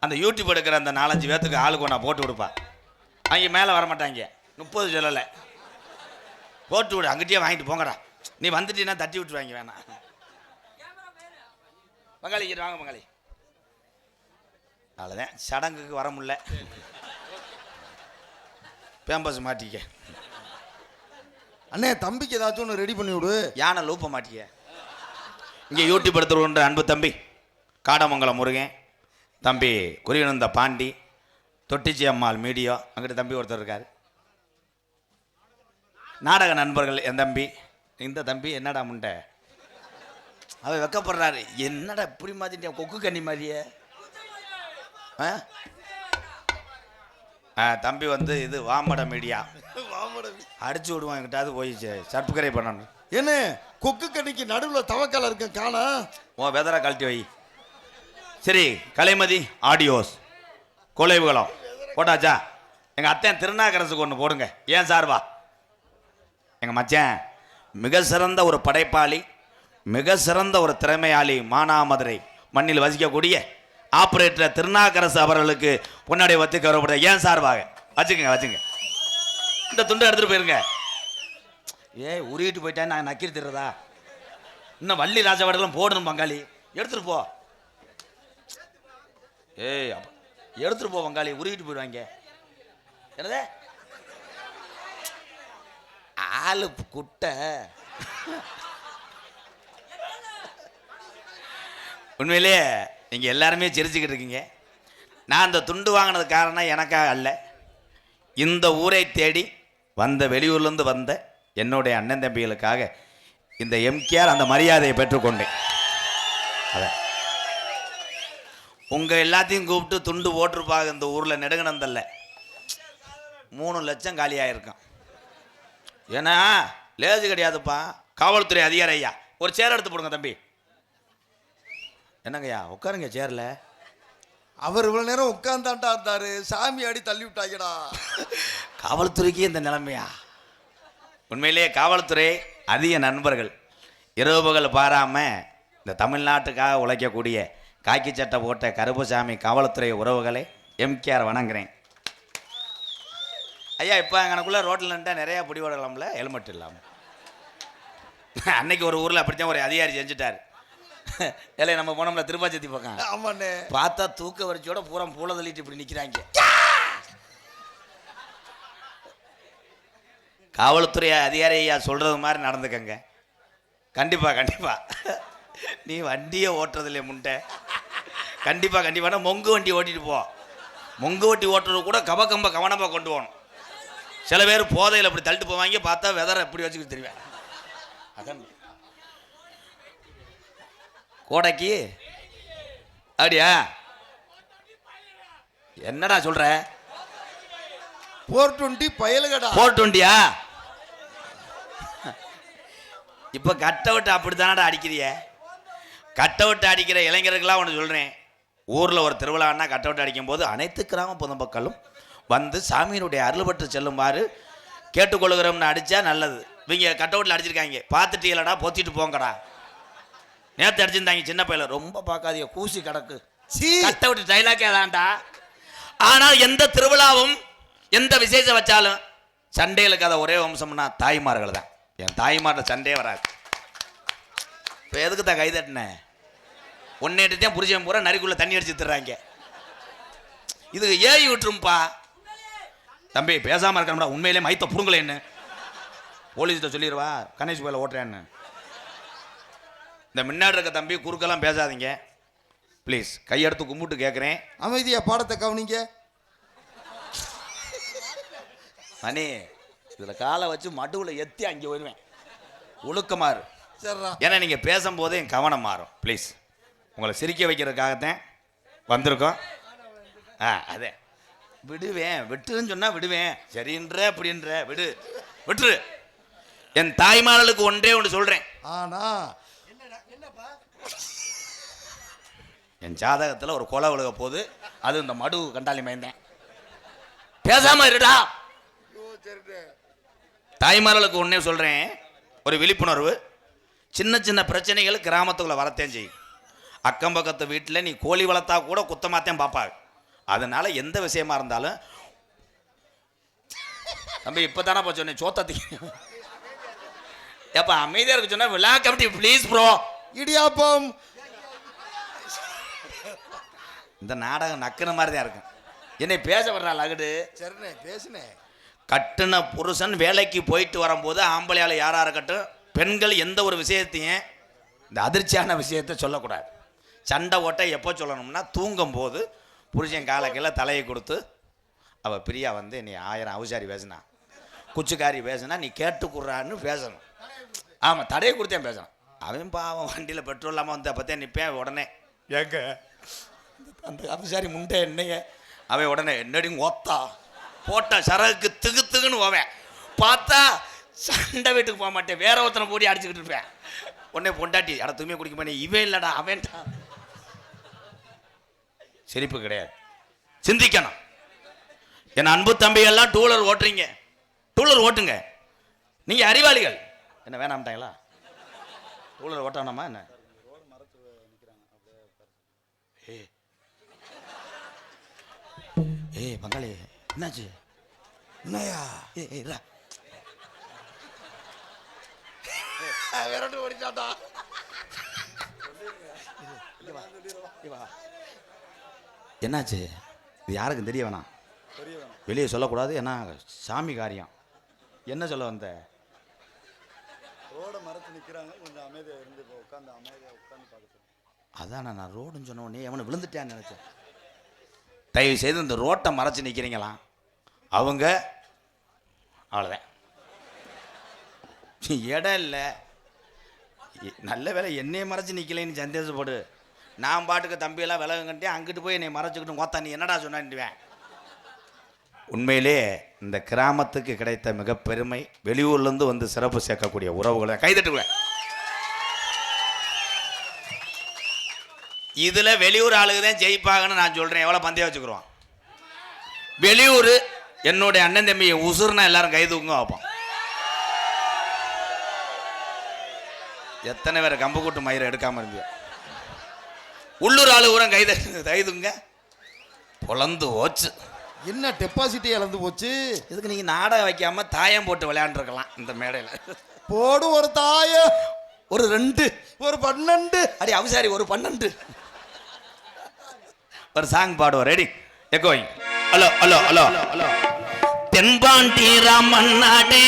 அந்த யூடியூப் எடுக்கிற அந்த 4-5 பேர்த்துக்கு ஆளுக்கு ஒன்றா போட்டு விடுப்பா. அங்கே மேலே வரமாட்டாங்க, 30 சொல்லலை போட்டு விடு. அங்கிட்டே வாங்கிட்டு போங்கடா. நீ வந்துட்டீங்கன்னா தட்டி விட்டுருவாங்க. வேணாம் பங்காளி வாங்க பங்காளி. அவ்வளோதான், சடங்குக்கு வர முடியல. பேம்பஸ் மாட்டிக்க அண்ணே. தம்பிக்கு ஏதாச்சும் ஒன்று ரெடி பண்ணி விடு. யானை லூப்பை மாட்டிக்க. இங்கே யூடியூப் எடுத்துகின்ற அன்பு தம்பி காடமங்கலம் முருகன், தம்பி குறியனந்த பாண்டி, தொட்டிச்சி அம்மாள் மீடியா, அங்கிட்ட தம்பி ஒருத்தர் இருக்கார். நாடக நண்பர்கள் என் தம்பி. இந்த தம்பி என்னடா முண்டை அவ வெக்கப்படுறாரு. என்னடா இப்படி மாத்திட்டியா, கொக்கு கண்ணி மாதிரியே. தம்பி வந்து இது வாமட மீடியா அடிச்சு விடுவான் என்கிட்ட போய் சப்ஸ்கிரைப் பண்ணணும். என்ன கொக்கு கண்ணிக்கு நடுவில் தவக்கால இருக்க காணா உன் வெதரை கழட்டி வை. சரி கலைமதி ஆடியோஸ் கொலைவுகளம் போட்டாச்சா? எங்கள் அத்தையன் திருநாகரசுக்கு ஒன்று போடுங்க. ஏன் சார்வா எங்கள் மச்சான் மிக சிறந்த ஒரு படைப்பாளி, மிக சிறந்த ஒரு திறமையாளி, மானாமதுரை மண்ணில் வசிக்கக்கூடிய ஆப்ரேட்டர் திருநாகரசு அவர்களுக்கு பொன்னாடை வத்து கௌரவப்படுத்த. ஏன் சார்பாக வச்சுங்க. இந்த துண்டை எடுத்துகிட்டு போயிருங்க. உருகிட்டு போயிட்டேன் நான் நக்கீர் திடுறதா? இன்னும் வள்ளி ராஜவாடெல்லாம் போடணும் பங்காளி. எடுத்துகிட்டு போ. எடுத்துகிட்டு போ பங்காளி, உருகிட்டு போயிடுவாங்க. என்னதே ஆளு குட்டை. உண்மையிலே நீங்கள் எல்லாருமே சிரிச்சுக்கிட்டு இருக்கீங்க. நான் இந்த துண்டு வாங்கினது காரணம் எனக்காக அல்ல, இந்த ஊரை தேடி வந்த வெளியூர்லேருந்து வந்த என்னுடைய அண்ணன் தம்பிகளுக்காக இந்த எம்கேஆர் அந்த மரியாதையை பெற்றுக்கொண்டேன். அதான் உங்கள் எல்லாத்தையும் கூப்பிட்டு துண்டு போட்டிருப்பாங்க. இந்த ஊரில் நெடுங்கணந்தல்ல 3 லட்சம் காலியாகிருக்கான். ஏன்னா லேசு கிடையாதுப்பா. காவல்துறை அதிகாரி ஐயா ஒரு சேர் எடுத்து போடுங்க தம்பி. என்னங்கய்யா உட்காருங்க சேரில். அவர் இவ்வளவு நேரம் உட்கார்ந்தாண்டா இருந்தாரு, சாமி ஆடி தள்ளி விட்டாங்கடா. காவல்துறைக்கு இந்த நிலைமையா? உண்மையிலேயே காவல்துறை அதிக நண்பர்கள். இரவு பகல் பாராமல் இந்த தமிழ்நாட்டுக்காக உழைக்கக்கூடிய காக்கி சட்டை போட்ட கருப்புசாமி காவல்துறை உறவுகளை எம்கேஆர் வணங்குறேன். ஐயா இப்போ எனக்குள்ளே ரோட்டில் நின்றுட்டா நிறையா பிடி ஓடலாம்ல, ஹெல்மெட் இல்லாமல். அன்னைக்கு ஒரு ஊரில் அப்படித்தான் ஒரு அதிகாரி செஞ்சுட்டார். இல்லை நம்ம போனோம்ல திருப்பாச்சத்தி பக்கம். ஆமாண்ணே. பார்த்தா தூக்க வரிச்சோட பூரா பூல தள்ளிட்டு இப்படி நிற்கிறாங்க. காவல்துறை அதிகாரி ஐயா சொல்கிறது மாதிரி நடந்துக்கங்க. கண்டிப்பாக நீ வண்டியை ஓட்டுறதில்லையே முண்டை. கண்டிப்பாக மொங்கு வண்டி ஓட்டிட்டு போ. மொங்கு வண்டி ஓட்டுறது கூட கபக்கம்ப கவனமாக கொண்டு போகணும். சில பேர் போதையில் அப்படி தள்ளிட்டு போவாங்க, பார்த்தா வெதரை எப்படி வச்சுக்கிட்டு தெரியும். அதான் கோடைக்கு அப்படியா? என்னடா சொல்ற? 420 பயலுகடா. 420யா? இப்போ கட் அவுட் அப்படித்தானடா அடிக்கிறிய? கட் அவுட் அடிக்கிற இளைஞர்களாக ஒன்று சொல்கிறேன். ஊரில் ஒரு திருவிழான்னா கட் அவுட் அடிக்கும் போது அனைத்து கிராம பொதுமக்களும் வந்து சாமியினுடைய அருள் பெற்று செல்லுமாறு கேட்டுக்கொள்கிறோம்னு அடித்தா நல்லது. இவங்க கட் அவுட்டில் அடிச்சிருக்காங்க, பார்த்துட்டீங்களடா பொத்திட்டு போங்கடா. நேற்று அடிச்சிருந்தாங்க சின்ன பையில, ரொம்ப பார்க்காதீங்க கூசி கிடக்கு. கட் அவுட் டைலாக்கே தான்டா. ஆனால் எந்த திருவிழாவும் எந்த விசேஷம் வச்சாலும் சண்டைகளுக்கு அதை ஒரே வம்சம்னா தாய்மார்கள் தான். என் தாய்மார்ட சண்டையே வராது. இப்போ எதுக்கு தான் கைதட்டினேன்? ஒன்னேட்டுதான் புரிஞ்சவன் பூரா நரிக்குள்ள தண்ணி அடிச்சு தர்றாங்க. இதுக்கு ஏறி விட்டுரும்பா. தம்பி பேசாமல் இருக்கணும்டா. உண்மையிலே மைத்த புடுங்கலேன்னு போலீஸ்கிட்ட சொல்லிடுவா கணேஷ் கோயில ஓட்டுறேன்னு. இந்த முன்னாடி இருக்க தம்பி குறுக்கெல்லாம் பேசாதீங்க ப்ளீஸ். கையெடுத்து கும்பிட்டு கேட்குறேன், அமைதியா பாடத்தை கவனிங்க. மணி இதில் காலை வச்சு மடுவில் எத்தி அங்கே வருவேன். ஒழுக்கமாறு. சரிடா. ஏன்னா நீங்கள் பேசும்போதே என் கவனம் மாறும். ப்ளீஸ், உங்களை சிரிக்க வைக்கிறதுக்காகத்தான் வந்திருக்கோம். அதே விடுவேன், விட்டுன்னு சொன்னால் விடுவேன். சரின்ற அப்படின்ற விட்டுரு. என் தாய்மார்களுக்கு ஒன்றே ஒன்று சொல்கிறேன். ஆனா என் ஜாதகத்தில் ஒரு கொலை விழுக போது, அது இந்த மடு கண்டாலி மயந்தேன். பேசாம இருடா. தாய்மார்களுக்கு ஒன்றே சொல்கிறேன், ஒரு விழிப்புணர்வு. சின்ன சின்ன பிரச்சனைகள் கிராமத்துக்குள்ளே வரத்தேன் செய்யும். அக்கம் பக்கத்து வீட்டில் நீ கோழி வளர்த்தா கூட குத்தமாத்தான் பார்ப்பாங்க. அதனால எந்த விஷயமா இருந்தாலும் தம்பி இப்போ தானே போய் சொன்னேன் சோத்தத்துக்கு. ஏப்பா அமைதியாக இருக்க சொன்னா விழா கமிட்டி ப்ளீஸ் ப்ரோ. இடியாப்பம். இந்த நாடகம் நக்குன மாதிரி தான் இருக்கும். என்னை பேச வர்றாள் அகடு. சரிண்ணே பேசுனேன். கட்டுன புருஷன் வேலைக்கு போயிட்டு வரும்போது ஆம்பளையால் யாராக இருக்கட்டும், பெண்கள் எந்த ஒரு விஷயத்தையும் இந்த அதிர்ச்சியான விஷயத்தை சொல்லக்கூடாது. சண்டை ஓட்டை எப்போ சொல்லணும்னா தூங்கும் போது புருஷன் காலை கீழே தலையை கொடுத்து, அவள் பிரியா வந்து நீ 1000 அவசாரி பேசினா, குச்சிக்காரி பேசினா நீ கேட்டுக்குறான்னு பேசணும். ஆமாம், தடையை கொடுத்தேன் பேசணும். அவன் பாவம் வண்டியில் பெட்ரோல் இல்லாமல் வந்து அப்போத்தே நிற்பேன். உடனே ஏங்க அந்த அவசாரி முண்டை என்னைய அவன் உடனே என்னடி ஒத்தா போட்ட சரகுக்கு திகுன்னு போவேன். பார்த்தா சண்டை வீட்டுக்கு போக மாட்டேன், வேற ஒருத்தனை போடி அடிச்சுக்கிட்டு இருப்பேன். உடனே பொண்டாட்டி அட தூய்மையை குடிக்க மாட்டேன், இவன் இல்லடா அவன். சிரிப்பு கிடையாது, சிந்திக்கணும். என் அன்பு தம்பிகள்லாம் டூலர் ஓட்டுறீங்க, டூலர் ஓட்டுங்க. நீங்க அறிவாளிகள். என்ன வேணாம்ட்டாங்களா? டூலர் ஓட்டானாமா என்ன? ஏய் பங்காளி என்னாச்சு? என்னையா விரட்டு ஓடிச்சாட்டா. என்னாச்சு? இது யாருக்கும் தெரிய வேணாம், வெளியே சொல்லக்கூடாது, ஏன்னா சாமி காரியம். என்ன சொல்ல வந்த? ரோட மரத்து நிக்கிறாங்க, கொஞ்சம் அமைதியா இருந்து உட்காந்து அமைதியா உட்காந்து பார்க்க. அதான் நான் ரோடுன்னு சொன்ன உடனே அவனை விழுந்துட்டேன்னு நினைச்சேன். தயவு செய்து இந்த ரோட்டை மறைச்சு நிற்கிறீங்களாம் அவங்க, அவ்வளோதான். இடம் இல்லை, நல்ல வேலை என்னையை மறைச்சி நிற்கலைன்னு சந்தேகப்படு. நான் பாட்டுக்கு தம்பியெல்லாம் விலகுங்கன்ட்டே அங்கிட்டு போய் என்னை மறைச்சிக்கிட்டு கோத்தா நீ என்னடா சொன்னான்ட்டுவேன். உண்மையிலே இந்த கிராமத்துக்கு கிடைத்த மிக பெருமை, வெளியூர்லேருந்து வந்து சிறப்பு சேர்க்கக்கூடிய உறவுகளை கைதட்டுவேன். இதில் வெளியூர் ஆளுக்கு தான் ஜெயிப்பாங்கன்னு நான் சொல்கிறேன். எவ்வளோ பந்தயம் வச்சுக்கிறோம். வெளியூர் என்னுடைய அண்ணன் தம்பியை உசுறுனா எல்லாரும் கை தூங்க வைப்போம். எத்தனை பேர் கம்பு கூட்டு மயிரை எடுக்காமல் இருந்தியோ. உள்ளூர் ஆளு கூட கைதுங்க பொழந்து போச்சு. என்ன டெபாசிட்டி இழந்து போச்சு? இதுக்கு நீங்கள் நாடகம் வைக்காம தாயம் போட்டு விளையாண்டுருக்கலாம் இந்த மேடையில். போடு ஒரு தாய, ஒரு 2 ஒரு 12 அடி அவசாரி ஒரு 12 ஒரு சாங் பாடுவோம். ரெடி எக்கோயிங். Hello hello hello hello. தென்பாண்டி ராமன் நாடு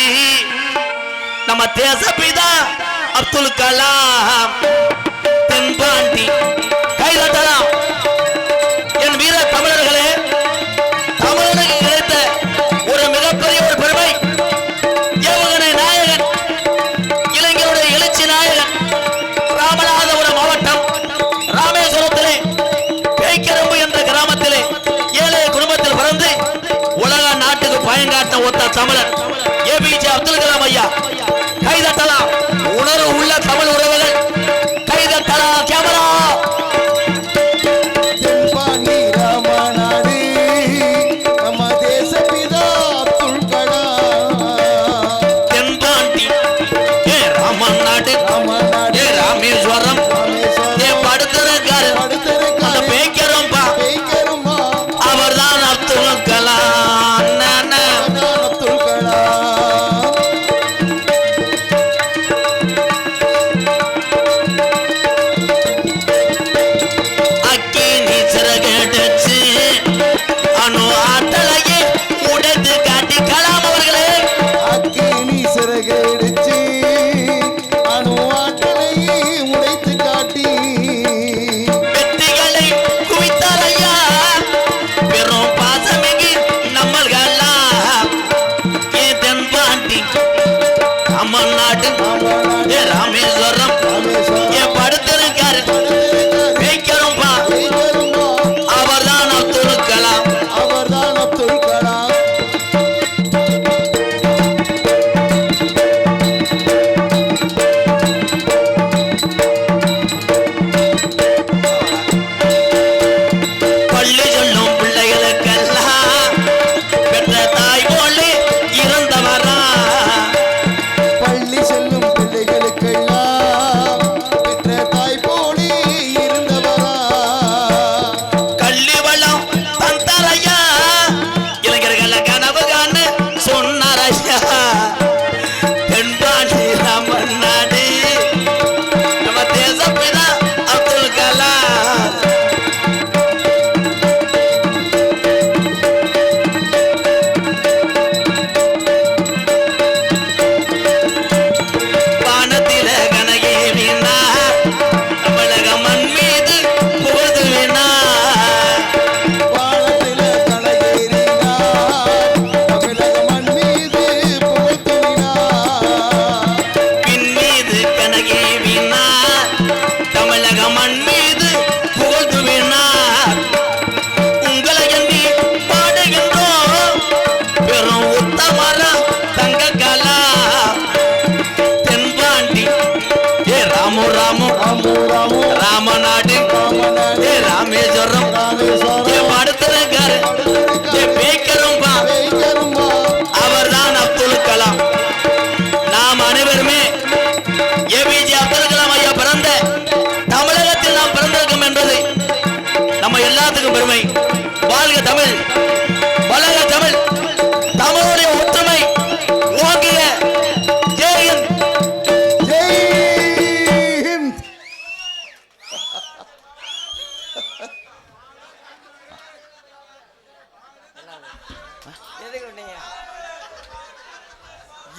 நம்ம தேசப்பிதா அப்துல் கலாம். தென்பாண்டி கைதட்டலாம். என் வீர தமிழர்களே, தமிழனுக்கு கிடைத்த ஒரு மிகப்பெரிய ஒரு பெருமை. ஏவுகணை நாயகன், இளைஞருடைய எழுச்சி நாயகன், ராமநாதபுரம் மாவட்டம் ராமேஸ்வரத்திலே பேய்க்கரம்பு என்ற கிராமத்திலே ஏழை குடும்பத்தில் பிறந்து உலக நாட்டுக்கு பயங்காட்ட ஒத்த தமிழர் ஏபிஜே அப்துல் கலாம் ஐயா. கைதட்டலாம். உணர்வு உள்ள தமிழ் உறவுகள் கைதட்டலாம். கேமரா. தென்பாண்டி ராமநாடு நம்ம தேசப்பிதா அப்துல் கலாம். தென்பாண்டி ஏ ராமன் நாடு, ராமநாடு ஏ ராமேஸ்வரம், ஏ படுத்திருக்காரு அந்த பேய்க்கரம்பா, பேய்க்கருமா அவர்தான் அப்துல் கலாம். அப்துல் கலாம்.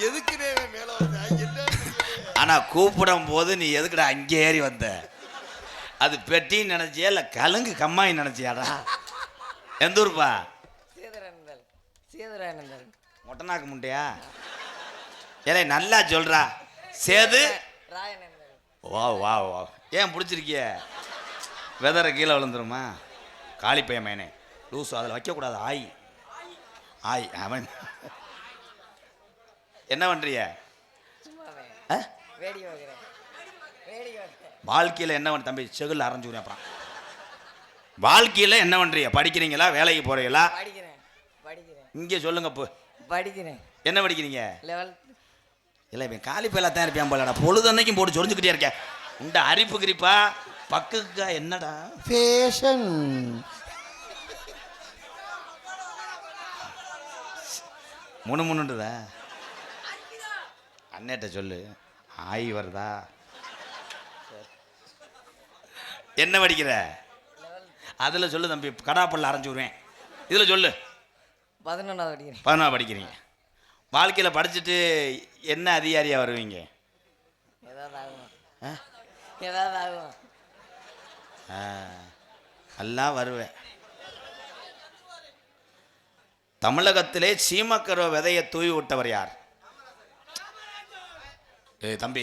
எதுக்குனே மேல வந்தா என்ன? ஆனா கூப்பிடும் போது நீ எதுக்குடா அங்கே ஏறி வந்த? அது பெட்டின்னு நினைச்சியா இல்ல கலுங்கு கம்மாய் நினைச்சியாடா? எந்த ஊருப்பா? சேதுரானந்தன் மொட்டநாக்கு முண்டையா? ஏலே நல்லா சொல்றா. சேது ராயநந்தன். வா வா வா. ஏன் பிடிச்சிருக்கிய? வெதரை கீழே விழுந்துருமா? காளிப்பைய மேனே லூசு, அதில் வைக்கக்கூடாது. ஆய் ஆய் அவன் என்ன பண்ணுறிய? சும்மாவே வேடிக்கை வைக்கிறேன். வேடிக்கை வைக்கிறேன். வாழ்க்கையில் என்ன பண்ண தம்பி? செகுல் அரைஞ்சுக்கிறேன். அப்புறம் வாழ்க்கையில் என்ன பண்ணுறிய? படிக்கிறீங்களா? வேலைக்கு போகிறீங்களா? படிக்கிறேன். படிக்கிறேன். இங்கே சொல்லுங்க இப்போ. படிக்கிறேன். என்ன படிக்கிறீங்க? லெவல் இல்லை இவன் காலிப்பையில தான் இருப்பேன் போலடா. பொழுதன்னைக்கும் போட்டு சொரிஞ்சுக்கிட்டே இருக்கேன். உண்ட அரிப்பு கிரிப்பா பக்குக்கா என்னடா ஃபேஷன். முணுமுணுன்றதா? அண்ணேட்ட சொல்லு. ஆய் வருதா? என்ன படிக்கிற? அதில் சொல்லு தம்பி. கடாப்பல்ல அரைஞ்சு விடுவேன். இதில் சொல்லு. 11வது படிக்கிறேன். 11 படிக்கிறீங்க. வாழ்க்கையில் படிச்சுட்டு என்ன அதிகாரியாக வருவீங்க? ஏதாவது ஆகும். ஏதாவது ஆகும். எல்லாம் வருவேன். தமிழகத்திலே சீமக்கரோ விதையை தூவி விட்டவர் யார்? ஏய் தம்பி,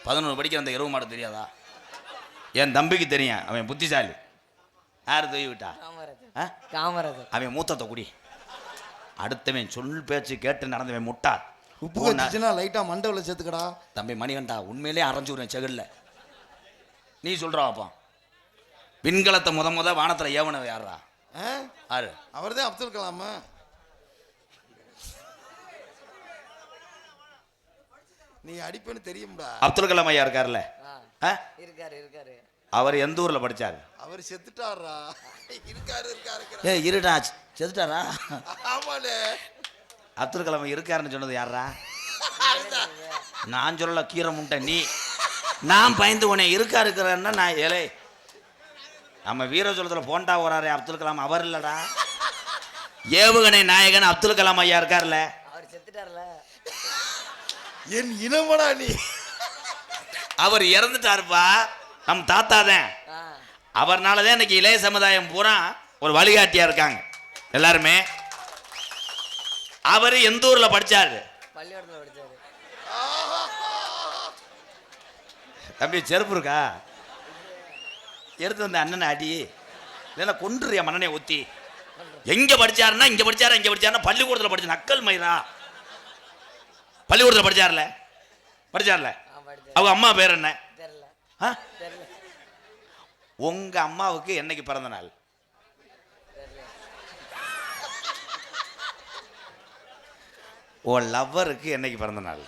11 படிக்கிற அந்த எருவு மாடு தெரியாதா? என் தம்பிக்கு தெரியும். அவன் புத்திசாலி. யார் தூவி விட்டா? காமராஜர். காமராஜர். அவன் மூத்தத்தை குடி. அடுத்தவன் சொல் பேச்சு கேட்டு நடந்தவன் முட்டாள். உப்பு வச்சுச்சுன்னா லைட்டா மண்டவில் சேர்த்துக்கடா. தம்பி மணிகண்டா, உண்மையிலே அரைஞ்சு விடுவேன் செகல்ல. நீ சொல்றா அப்பா. விண்கலத்தை முத வானத்துல ஏவனவ யாரா? யாரு? அவர்தான் அப்துல் கலாம். நீ அடிப்பேன்னு தெரியும்டா. அப்துல் கலாம் ஐயா இருக்காருல்ல? இருக்காரு இருக்காரு. அவர் எந்த ஊர்ல படிச்சாரு? அவர் செத்துட்டாரா? இருக்காரு இருக்காரு. ஏ இருடா, செத்துட்டாரா? ஆமாடே. அப்துல் கலாம் இருக்காருன்னு சொன்னது யாரா? நான் சொல்லல, கீரை முண்டை நீ. நான் பயந்து உனே இருக்கா இருக்கிறன்னா நான் ஏலே. நம்ம வீர சொல்லத்தில் போண்டா போறாரே அப்துல் கலாம், அவர் இல்லடா. ஏவுகணை நாயகன் அப்துல் கலாம் ஐயா இருக்கார்ல? அவர் செத்துட்டார்ல. என் இனமடா நீ. அவர் இறந்துட்டாருப்பா. நம் தாத்தா தான். அவர்னாலதான் இன்னைக்கு இளைய சமுதாயம் பூரா ஒரு வழிகாட்டியா இருக்காங்க எல்லாருமே. அவரு எந்த ஊர்ல படிச்சாரு? பள்ளிக்கூடத்துல படிச்சாரு. தம்பி செருப்பு இருக்கா? எடுத்து வந்த அண்ணனை அடி இல்லைன்னா கொன்றுறியா மண்ணனை ஊத்தி. எங்க படிச்சாருன்னா இங்க படிச்சாரா இங்க படிச்சாருன்னா பள்ளிக்கூடத்துல படிச்ச நக்கல் மயிரா. பள்ளிக்கூடத்துல படிச்சார்ல? படிச்சார்ல? அவங்க அம்மா பேர் என்ன? உங்க அம்மாவுக்கு என்னைக்கு பிறந்த நாள்? உன் லவ்வருக்கு என்னைக்கு பிறந்த நாள்?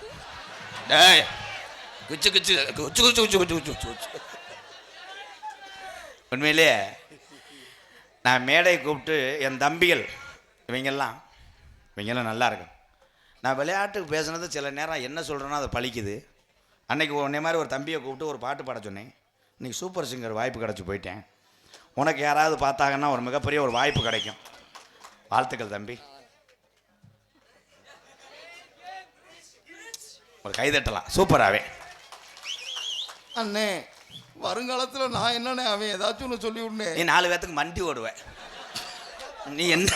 குச்சு குச்சு குச்சு குச்சு குச்சு குச்சு குச்சு குச்சு. உண்மையிலே நான் மேடை கூப்பிட்டு என் தம்பிகள் இவங்கெல்லாம் நல்லா இருக்கும். நான் விளையாட்டுக்கு பேசுனது சில நேரம் என்ன சொல்கிறேன்னா அதை பழிக்குது. அன்னைக்கு உன்னை மாதிரி ஒரு தம்பியை கூப்பிட்டு ஒரு பாட்டு பாட சொன்னேன். இன்றைக்கி சூப்பர் சிங்கர் வாய்ப்பு கிடச்சி போயிட்டேன். உனக்கு யாராவது பார்த்தாங்கன்னா ஒரு மிகப்பெரிய ஒரு வாய்ப்பு கிடைக்கும். வாழ்த்துக்கள் தம்பி. ஒரு கைதட்டலாம் சூப்பராகவே. அண்ணே வருங்காலத்தில் நான் என்னண்ணே அவன் ஏதாச்சும் ஒன்று சொல்லி விடனே. நீ 4 பேத்துக்கு மண்டி ஓடுவேன். நீ என்ன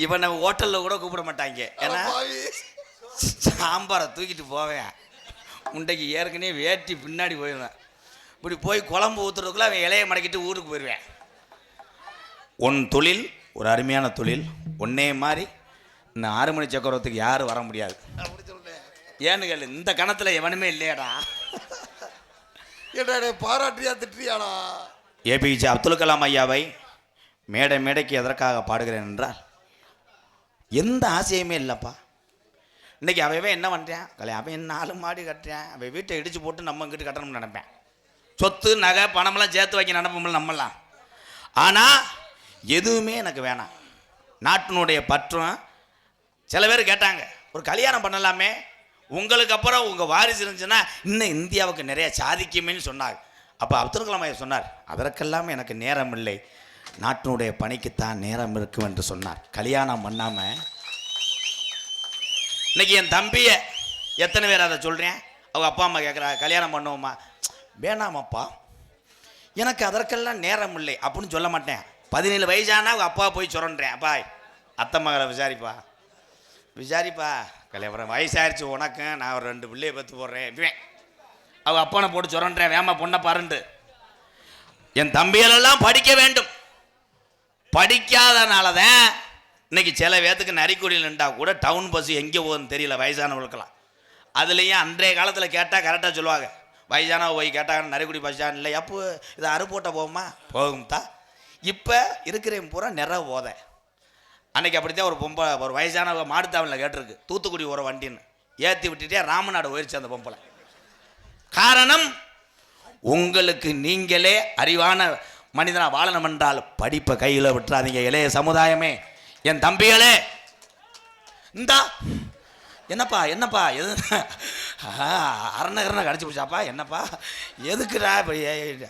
இவனை ஹோட்டலில் கூட கூப்பிட மாட்டாங்க. ஏன்னா சாம்பாரை தூக்கிட்டு போவேன். முண்டைக்கு ஏற்கனவே வேட்டி பின்னாடி போயிடுவேன். இப்படி போய் குழம்பு ஊற்றுறதுக்குள்ள அவன் இலையை மடக்கிட்டு ஊருக்கு போயிடுவேன். உன் தொழில் ஒரு அருமையான தொழில். உன்னே மாதிரி இந்த 6 மணி சக்கரத்துக்கு யாரும் வர முடியாது. ஏன்னு கேளு, இந்த கணத்தில் எவனுமே இல்லையாடா. ஏடா பாராட்டியா திட்டியாடா? ஏபிஜே அப்துல் கலாம் ஐயாவை மேடைக்கு எதற்காக பாடுகிறேன் என்றால் எந்த ஆசையுமே இல்லைப்பா. இன்றைக்கி அவன் என்ன பண்ணுறான்? அவன் 4 மாடி கட்டுறான். அவன் வீட்டை இடித்து போட்டு நம்ம இங்கிட்டு கட்டணும்னு நினைப்பேன். சொத்து நகை பணமெல்லாம் சேர்த்து வைக்க நினைப்போம்ல நம்மலாம். ஆனால் எதுவுமே எனக்கு வேணாம். நாட்டினுடைய பற்றும். சில பேர் கேட்டாங்க ஒரு கல்யாணம் பண்ணலாமே, உங்களுக்கு அப்புறம் உங்கள் வாரிசு இருந்துச்சுன்னா இன்னும் இந்தியாவுக்கு நிறைய சாதிக்குமேன்னு சொன்னாங்க. அப்போ அப்துல் கலாம் ஐயா சொன்னார், அதற்கெல்லாம் எனக்கு நேரம் இல்லை. நாட்டினுடைய பணிக்குத்தான் நேரம் இருக்கும் என்று சொன்னார். கல்யாணம் பண்ணாம இன்னைக்கு என் தம்பிய எத்தனை பேர் அதை சொல்றேன். அவங்க அப்பா அம்மா கேட்குறா கல்யாணம் பண்ணுவோமா, வேணாமப்பா எனக்கு அதற்கெல்லாம் நேரம் இல்லை அப்படின்னு சொல்ல மாட்டேன். 17 வயசானா அவங்க அப்பா போய் சொல்றேன், அப்பா அத்தை மகளை விசாரிப்பா கல்யாணம் வயசாயிருச்சு உனக்கு, நான் ஒரு 2 பிள்ளையை பற்றி போடுறேன். அவங்க அப்பானை போட்டு சொல்றேன், வேமா பொண்ணை பாருண்டு. என் தம்பிகளெல்லாம் படிக்க வேண்டும். படிக்காதனால தான் இன்னைக்கு சில பேத்துக்கு நரிக்குடியில் நின்றா கூட டவுன் பஸ் எங்கே போகுதுன்னு தெரியல வயசானவர்களுக்கெல்லாம். அதுலேயும் அன்றைய காலத்தில் கேட்டால் கரெக்டாக சொல்லுவாங்க. வயசானவ போய் கேட்டாங்க நரிக்குடி பஸ் ஸ்டாண்ட் இல்லை, அப்போ இதை அறுப்போட்ட போகுமா, போகும்தா. இப்போ இருக்கிறேன் பூரா நிற போத. அன்றைக்கி அப்படித்தான் ஒரு வயசானவங்க மாடுத்தாவனில் கேட்டிருக்கு, தூத்துக்குடி ஒரு வண்டின்னு ஏற்றி விட்டுட்டே ராமநாடு போயிடுச்சு அந்த பொம்பளை. காரணம், உங்களுக்கு நீங்களே அறிவான மனிதனா வாழணும் என்றால் படிப்பை கையில் விட்டுறாதீங்க. இளைய சமுதாயமே, என் தம்பிகளே, இந்தா என்னப்பா எது அரணகரணை கடிச்சு பிடிச்சாப்பா, என்னப்பா எதுக்குடா இப்போ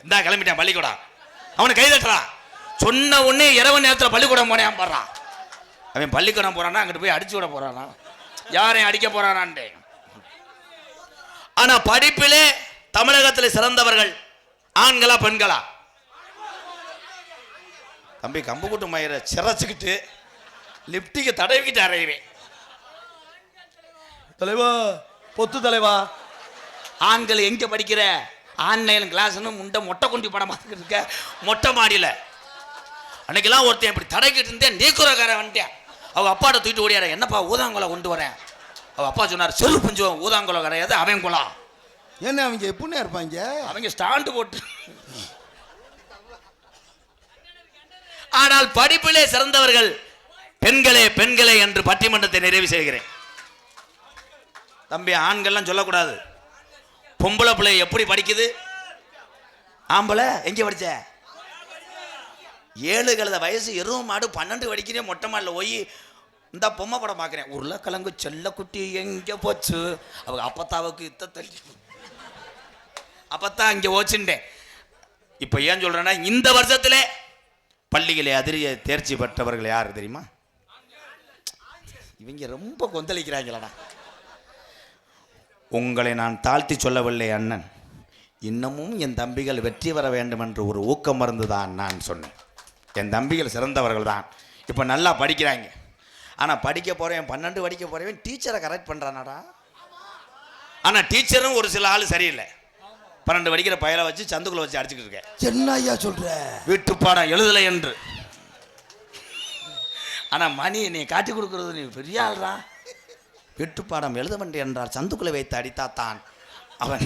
இந்தா கிளம்பிட்டேன் பள்ளிக்கூடம், அவனை கை தட்டுறான். சொன்ன உடனே இரவு நேரத்தில் பள்ளிக்கூடம் போனேன் பாடுறான். அவன் பள்ளிக்கூடம் போறானா, அங்கிட்டு போய் அடிச்சு விட போறானா, யாரையும் அடிக்க போறானான்ட்டு. ஆனா படிப்பிலே தமிழகத்தில் சிறந்தவர்கள் ஆண்களா பெண்களா? தம்பி கம்பு கூட்டு மயிரை சிறச்சுக்கிட்டு லிப்டிக்கு தடவிக்கிட்டு அறையுவேன். தலைவா பொத்து தலைவா, ஆண்கள் எங்க படிக்கிற ஆன்லைன் கிளாஸ்ன்னு முண்டை மொட்டை கொண்டி படம் பார்த்துக்கிட்டு இருக்க மொட்டை மாடியில். அன்னைக்கெல்லாம் ஒருத்தன் இப்படி தடைக்கிட்டு இருந்தேன், நீக்குறக்கார வந்துட்டேன். அவங்க அப்பாட்ட தூக்கிட்டு ஓடியார, என்னப்பா ஊதாங்குளை கொண்டு வரேன். அவ அப்பா சொன்னார், செரு பஞ்சம் ஊதாங்குளம் கிடையாது அவன் குளம். என்ன அவங்க எப்படின்னா இருப்பாங்க, அவங்க ஸ்டாண்டு போட்டு. ஆனால் படிப்பிலே சிறந்தவர்கள் பெண்களே என்று பட்டிமன்றத்தை நிறைவு செய்கிறேன். தம்பி ஆண்கள்லாம் சொல்லக்கூடாது. பொம்பளை பிள்ளை எப்படி படிக்குது, ஆம்பளை எங்கே படிச்ச 7 கழுத வயசு எருவு மாடு 12 படிக்கிறேன் மொட்டை மாடில் போய் இந்த பொம்மை படம் பார்க்குறேன். உருளைக்கிழங்கு செல்லக்குட்டி எங்கே போச்சு, அவங்க அப்பத்தாவுக்கு தள்ளி அப்பத்தான் இங்கே ஓச்சுட்டேன். இப்போ ஏன் சொல்கிறேன்னா, இந்த வருஷத்துல பள்ளிகளை அதிரிய தேர்ச்சி பெற்றவர்கள் யார் தெரியுமா? இவங்க ரொம்ப கொந்தளிக்கிறாங்களா. உங்களை நான் தாழ்த்தி சொல்லவில்லை அண்ணன், இன்னமும் என் தம்பிகள் வெற்றி பெற வேண்டும் என்று ஒரு ஊக்கம் மருந்து தான் நான் சொன்னேன். என் தம்பிகள் சிறந்தவர்கள் தான், இப்போ நல்லா படிக்கிறாங்க. ஆனால் படிக்க போகிறேன் 12 படிக்க போகிறவன் டீச்சரை கரெக்ட் பண்ணுறானாடா. ஆனால் டீச்சரும் ஒரு சில ஆள் சரியில்லை. 12 படிக்கிற பயலை வச்சு சந்துக்குள்ள வச்சு அடிச்சுக்கிட்டு இருக்கேன். என்ன ஐயா சொல்ற, வீட்டு பாடம் எழுதலை என்று. ஆனால் மணி நீ காட்டி கொடுக்கறது நீ பெரிய ஆள்றா. வீட்டு பாடம் எழுத வேண்டும் என்றால் சந்துக்குள்ளே வைத்து அடித்தாத்தான் அவன்.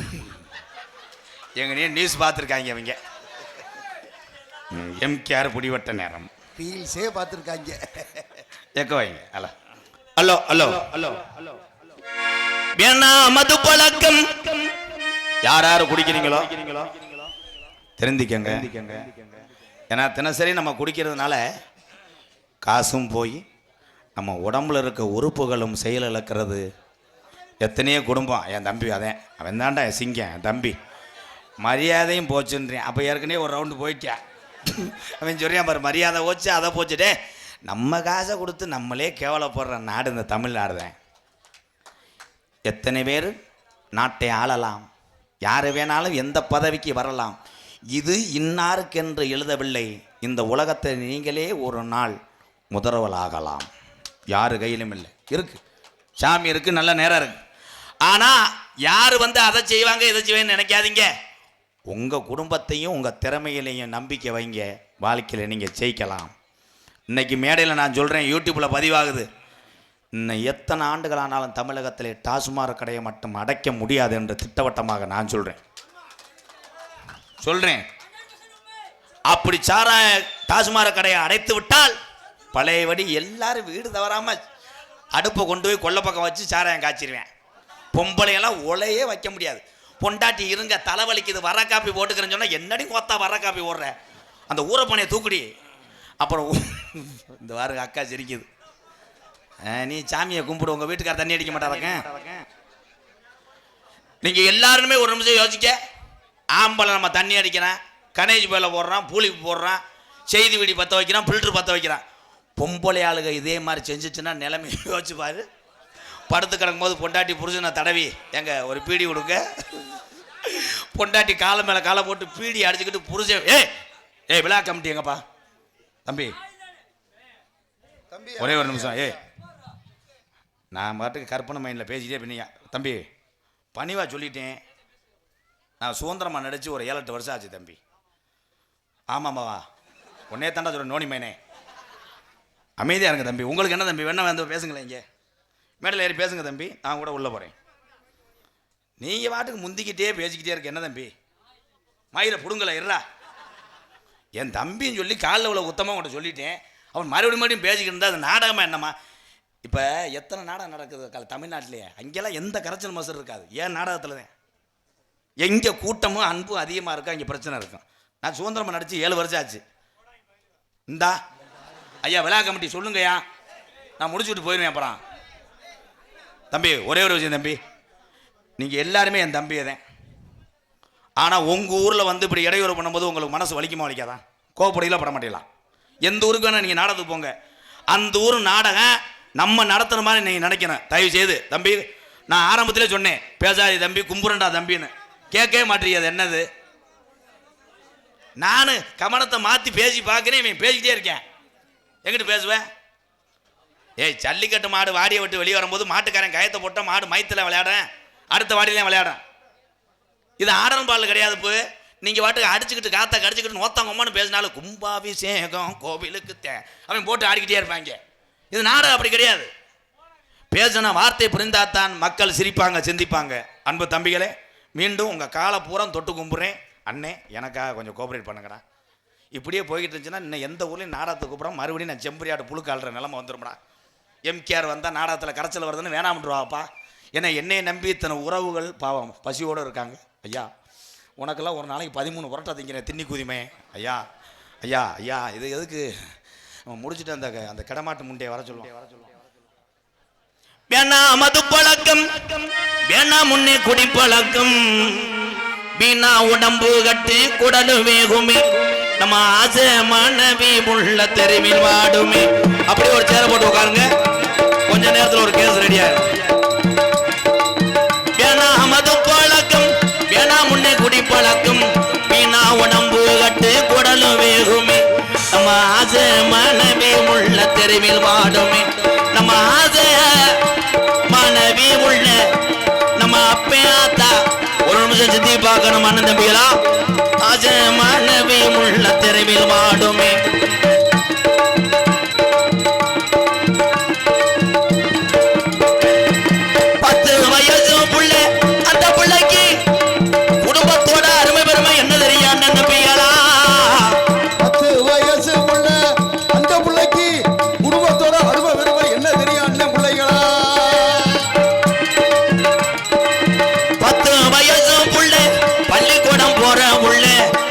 எங்கனே நியூஸ் பார்த்துருக்காங்க அவங்க. எம்கேஆர் புடிவட்ட நேரம் ரீல்ஸே பார்த்துருக்காங்க. எக்க வைங்க. Hello hello hello hello hello வேணா மது பழக்கம் யார் யார் குடிக்கிறீங்களோ தெரிஞ்சுக்கங்க. ஏன்னா தினசரி நம்ம குடிக்கிறதுனால காசும் போய் நம்ம உடம்புல இருக்க உறுப்புகளும் செயல் இழக்கிறது. எத்தனையோ குடும்பம், என் தம்பி அதேன் அவன் தான்டா சிங்கம், என் தம்பி மரியாதையும் போச்சுன்றேன். அப்போ ஏற்கனவே ஒரு ரவுண்டு போயிட்டேன். அவன் சொல்றியான் பாரு, மரியாதை போச்சு அதை போச்சுட்டே. நம்ம காசை கொடுத்து நம்மளே கேவலப்படுற நாடு இந்த தமிழ்நாடு தான். எத்தனை பேர் நாட்டை ஆளலாம், யார் வேணாலும் எந்த பதவிக்கு வரலாம். இது இன்னாருக்கென்று எழுதவில்லை. இந்த உலகத்தை நீங்களே ஒரு நாள் முதல்வராகலாம். யாரு கையிலும் இல்லை. இருக்கு, சாமி இருக்கு, நல்ல நேரம் இருக்கு. ஆனால் யார் வந்து அதை செய்வாங்க இதை செய்வாங்கன்னு நினைக்காதீங்க. உங்கள் குடும்பத்தையும் உங்கள் திறமையிலையும் நம்பிக்கை வைங்க. வாழ்க்கையில் நீங்கள் ஜெயிக்கலாம். இன்னைக்கு மேடையில் நான் சொல்கிறேன், யூடியூப்பில் பதிவாகுது. இன்னும் எத்தனை ஆண்டுகள் ஆனாலும் தமிழகத்திலே டாஸ்மாக் கடையை மட்டும் அடைக்க முடியாது என்று திட்டவட்டமாக நான் சொல்கிறேன். அப்படி டாஸ்மாக் கடையை அடைத்து விட்டால் பழையபடி எல்லாரும் வீடு தவறாமல் அடுப்பை கொண்டு போய் கொல்லை பக்கம் வச்சு சாராயம் காய்ச்சிருவேன். பொம்பளையெல்லாம் ஒலையே வைக்க முடியாது. பொண்டாட்டி இருங்க தலைவலிக்குது வர காப்பி போட்டுக்கிறேன்னு சொன்னால் என்னடி கொத்தா வர காப்பி ஓடுற, அந்த ஊரப்பனையை தூக்குடி. அப்புறம் இந்த வாரம் அக்கா சிரிக்குது, நீ சாமியை கும்பிடு, உங்கள் வீட்டுக்கார தண்ணி அடிக்க மாட்டாங்க. நீங்கள் எல்லாருமே ஒரு நிமிஷம் யோசிக்க. ஆம்பளை நம்ம தண்ணி அடிக்கிறேன், கனேஜ் பேல போடுறான், பூலிக்கு போடுறான், செய்தி வீடி பற்ற வைக்கிறான், ஃபில்டர் பற்ற வைக்கிறான். பொம்பளை ஆளுக இதே மாதிரி செஞ்சிச்சுன்னா நிலைமை யோசிச்சு பாரு. படுத்து கிடக்கும் போது பொண்டாட்டி புருஷனை தடவி எங்க ஒரு பீடி கொடுங்க, பொண்டாட்டி காலை மேலே காலை போட்டு பீடி அடிச்சுக்கிட்டு புருஷன் ஏய் விழா கமிட்டி எங்கப்பா தம்பி ஒரே ஒரு நிமிஷம். நான் பாட்டுக்கு கற்பனை மைண்டில் பேசிட்டே பண்ணியா தம்பி, பணிவாக சொல்லிட்டேன். நான் சுதந்திரமாக நடித்து ஒரு 7-8 வருஷம் ஆச்சு தம்பி. ஆமாம்மாவா உன்னே தாண்டா சொல்கிறேன் நோனி மைனே. அமைதியாக இருங்க தம்பி. உங்களுக்கு என்ன தம்பி வேணா வந்து பேசுங்களேன், இங்கே மேடையில் ஏறி பேசுங்க தம்பி, நான் கூட உள்ளே போகிறேன். நீங்கள் பாட்டுக்கு முந்திக்கிட்டே பேசிக்கிட்டே இருக்க என்ன தம்பி, மயிரை பிடுங்கலை இருறா. என் தம்பின்னு சொல்லி காலில் உள்ள உத்தமாக உங்கள்கிட்ட சொல்லிட்டேன். அவன் மறுபடியும் பேசிக்கிட்டு இருந்தால் அது நாடகமாக என்னம்மா? இப்போ எத்தனை நாடகம் நடக்குது தமிழ்நாட்டிலேயே, அங்கெல்லாம் எந்த கரைச்சல் மசர் இருக்காது. ஏன் நாடகத்தில் தான் எங்கே கூட்டமும் அன்பும் அதிகமாக இருக்கா, இங்கே பிரச்சனை இருக்கும். நான் சுதந்திரமாக நடித்து 7 வருஷம் ஆச்சு. இந்தா ஐயா விழா கமிட்டி சொல்லுங்கய்யா, நான் முடிச்சுட்டு போயிடுவேன். அப்புறம் தம்பி ஒரே ஒரு விஷயம் தம்பி, நீங்கள் எல்லாருமே என் தம்பியை தான். ஆனால் உங்கள் ஊரில் வந்து இப்படி இடையூறு பண்ணும்போது உங்களுக்கு மனசு வலிக்குமா வலிக்காதான்? கோவப்படையில் பட மாட்டேலாம். எந்த ஊருக்கு வேணால் நீங்கள் நாடகத்துக்கு போங்க, அந்த ஊர் நாடகம் நம்ம நடத்துகிற மாதிரி நீங்கள் நினைக்கணும். தயவு செய்து தம்பி, நான் ஆரம்பத்திலே சொன்னேன் பேசாதி தம்பி கும்புரண்டா தம்பின்னு, கேட்கவே மாட்டீங்க. அது என்னது? நான் கவனத்தை மாற்றி பேசி பார்க்குறேன், இவன் பேசிக்கிட்டே இருக்கேன். எங்கிட்டு பேசுவேன்? ஜல்லிக்கட்டு மாடு வாடியை விட்டு வெளியே வரும்போது மாட்டுக்காரன் கயத்தை போட்ட மாடு மைத்தில் விளையாடுறேன், அடுத்த வாடியிலையும் விளையாடுறேன். இது ஆடலும் பாடல் கிடையாது. இப்போ நீங்கள் வாட்டுக்கு அடிச்சுக்கிட்டு காற்றை கடிச்சிக்கிட்டு நோத்தங்கம்மான்னு பேசினாலும் கும்பாபிஷேகம் கோவிலுக்கு அவன் போட்டு ஆடிக்கிட்டே இருப்பாங்க. இது நாடகம் அப்படி கிடையாது. பேசின வார்த்தை புரிந்தாத்தான் மக்கள் சிரிப்பாங்க, சிந்திப்பாங்க. அன்பு தம்பிகளே, மீண்டும் உங்கள் காலை பூரா தொட்டு கும்பிட்றேன். அண்ணே எனக்காக கொஞ்சம் கோஆப்ரேட் பண்ணுங்கடா. இப்படியே போய்கிட்டு இருந்துச்சுன்னா இன்னும் எந்த ஊர்லேயும் நாடகத்துக்கு கூப்பிட்றோம், மறுபடியும் நான் செம்பரியாடு புழுக்காளுற நிலமை வந்துடும்டா. எம்கேஆர் வந்தால் நாடகத்தில் கரைச்சல் வருதுன்னு வேணாம்ன்றுவாப்பா. ஏன்னா என்னையை நம்பி இத்தனை உறவுகள் பாவம் பசியோடு இருக்காங்க. ஐயா உனக்கெல்லாம் ஒரு நாளைக்கு 13 புரோட்டா திங்கிறேன் தின்னி குதிமே. ஐயா ஐயா ஐயா இது எதுக்கு முடிச்சுட்டு அந்த கடமாட்டு முண்டையை வர சொல்லுவோம். வேணா மது பழக்கம், வேணா முன்னே குடி பழக்கம், வீணா உடம்பு கட்டி குடலு வேகுமே, நம்ம ஆசை மனைவி உள்ள தெருவில் வாடுமே. அப்படி ஒரு சேர போட்டு உட்காருங்க, கொஞ்ச நேரத்தில் ஒரு கேஸ் ரெடியா. வேணா மது பழக்கம், வேணா முன்னே குடி பழக்கம், வீணா உடம்பு கட்டு குடலு வேகுமே, நம்ம ஆசை மனைவி உள்ள தெருவில் வாடுமே, நம்ம ஆசை மனைவி உள்ள நம்ம அப்பையாத்தா. ஒரு நிமிஷம் சித்தி பார்க்கணும் அண்ணன் தம்பிகளா. ஆசை மனைவி உள்ள தெருவில் வாடுமே.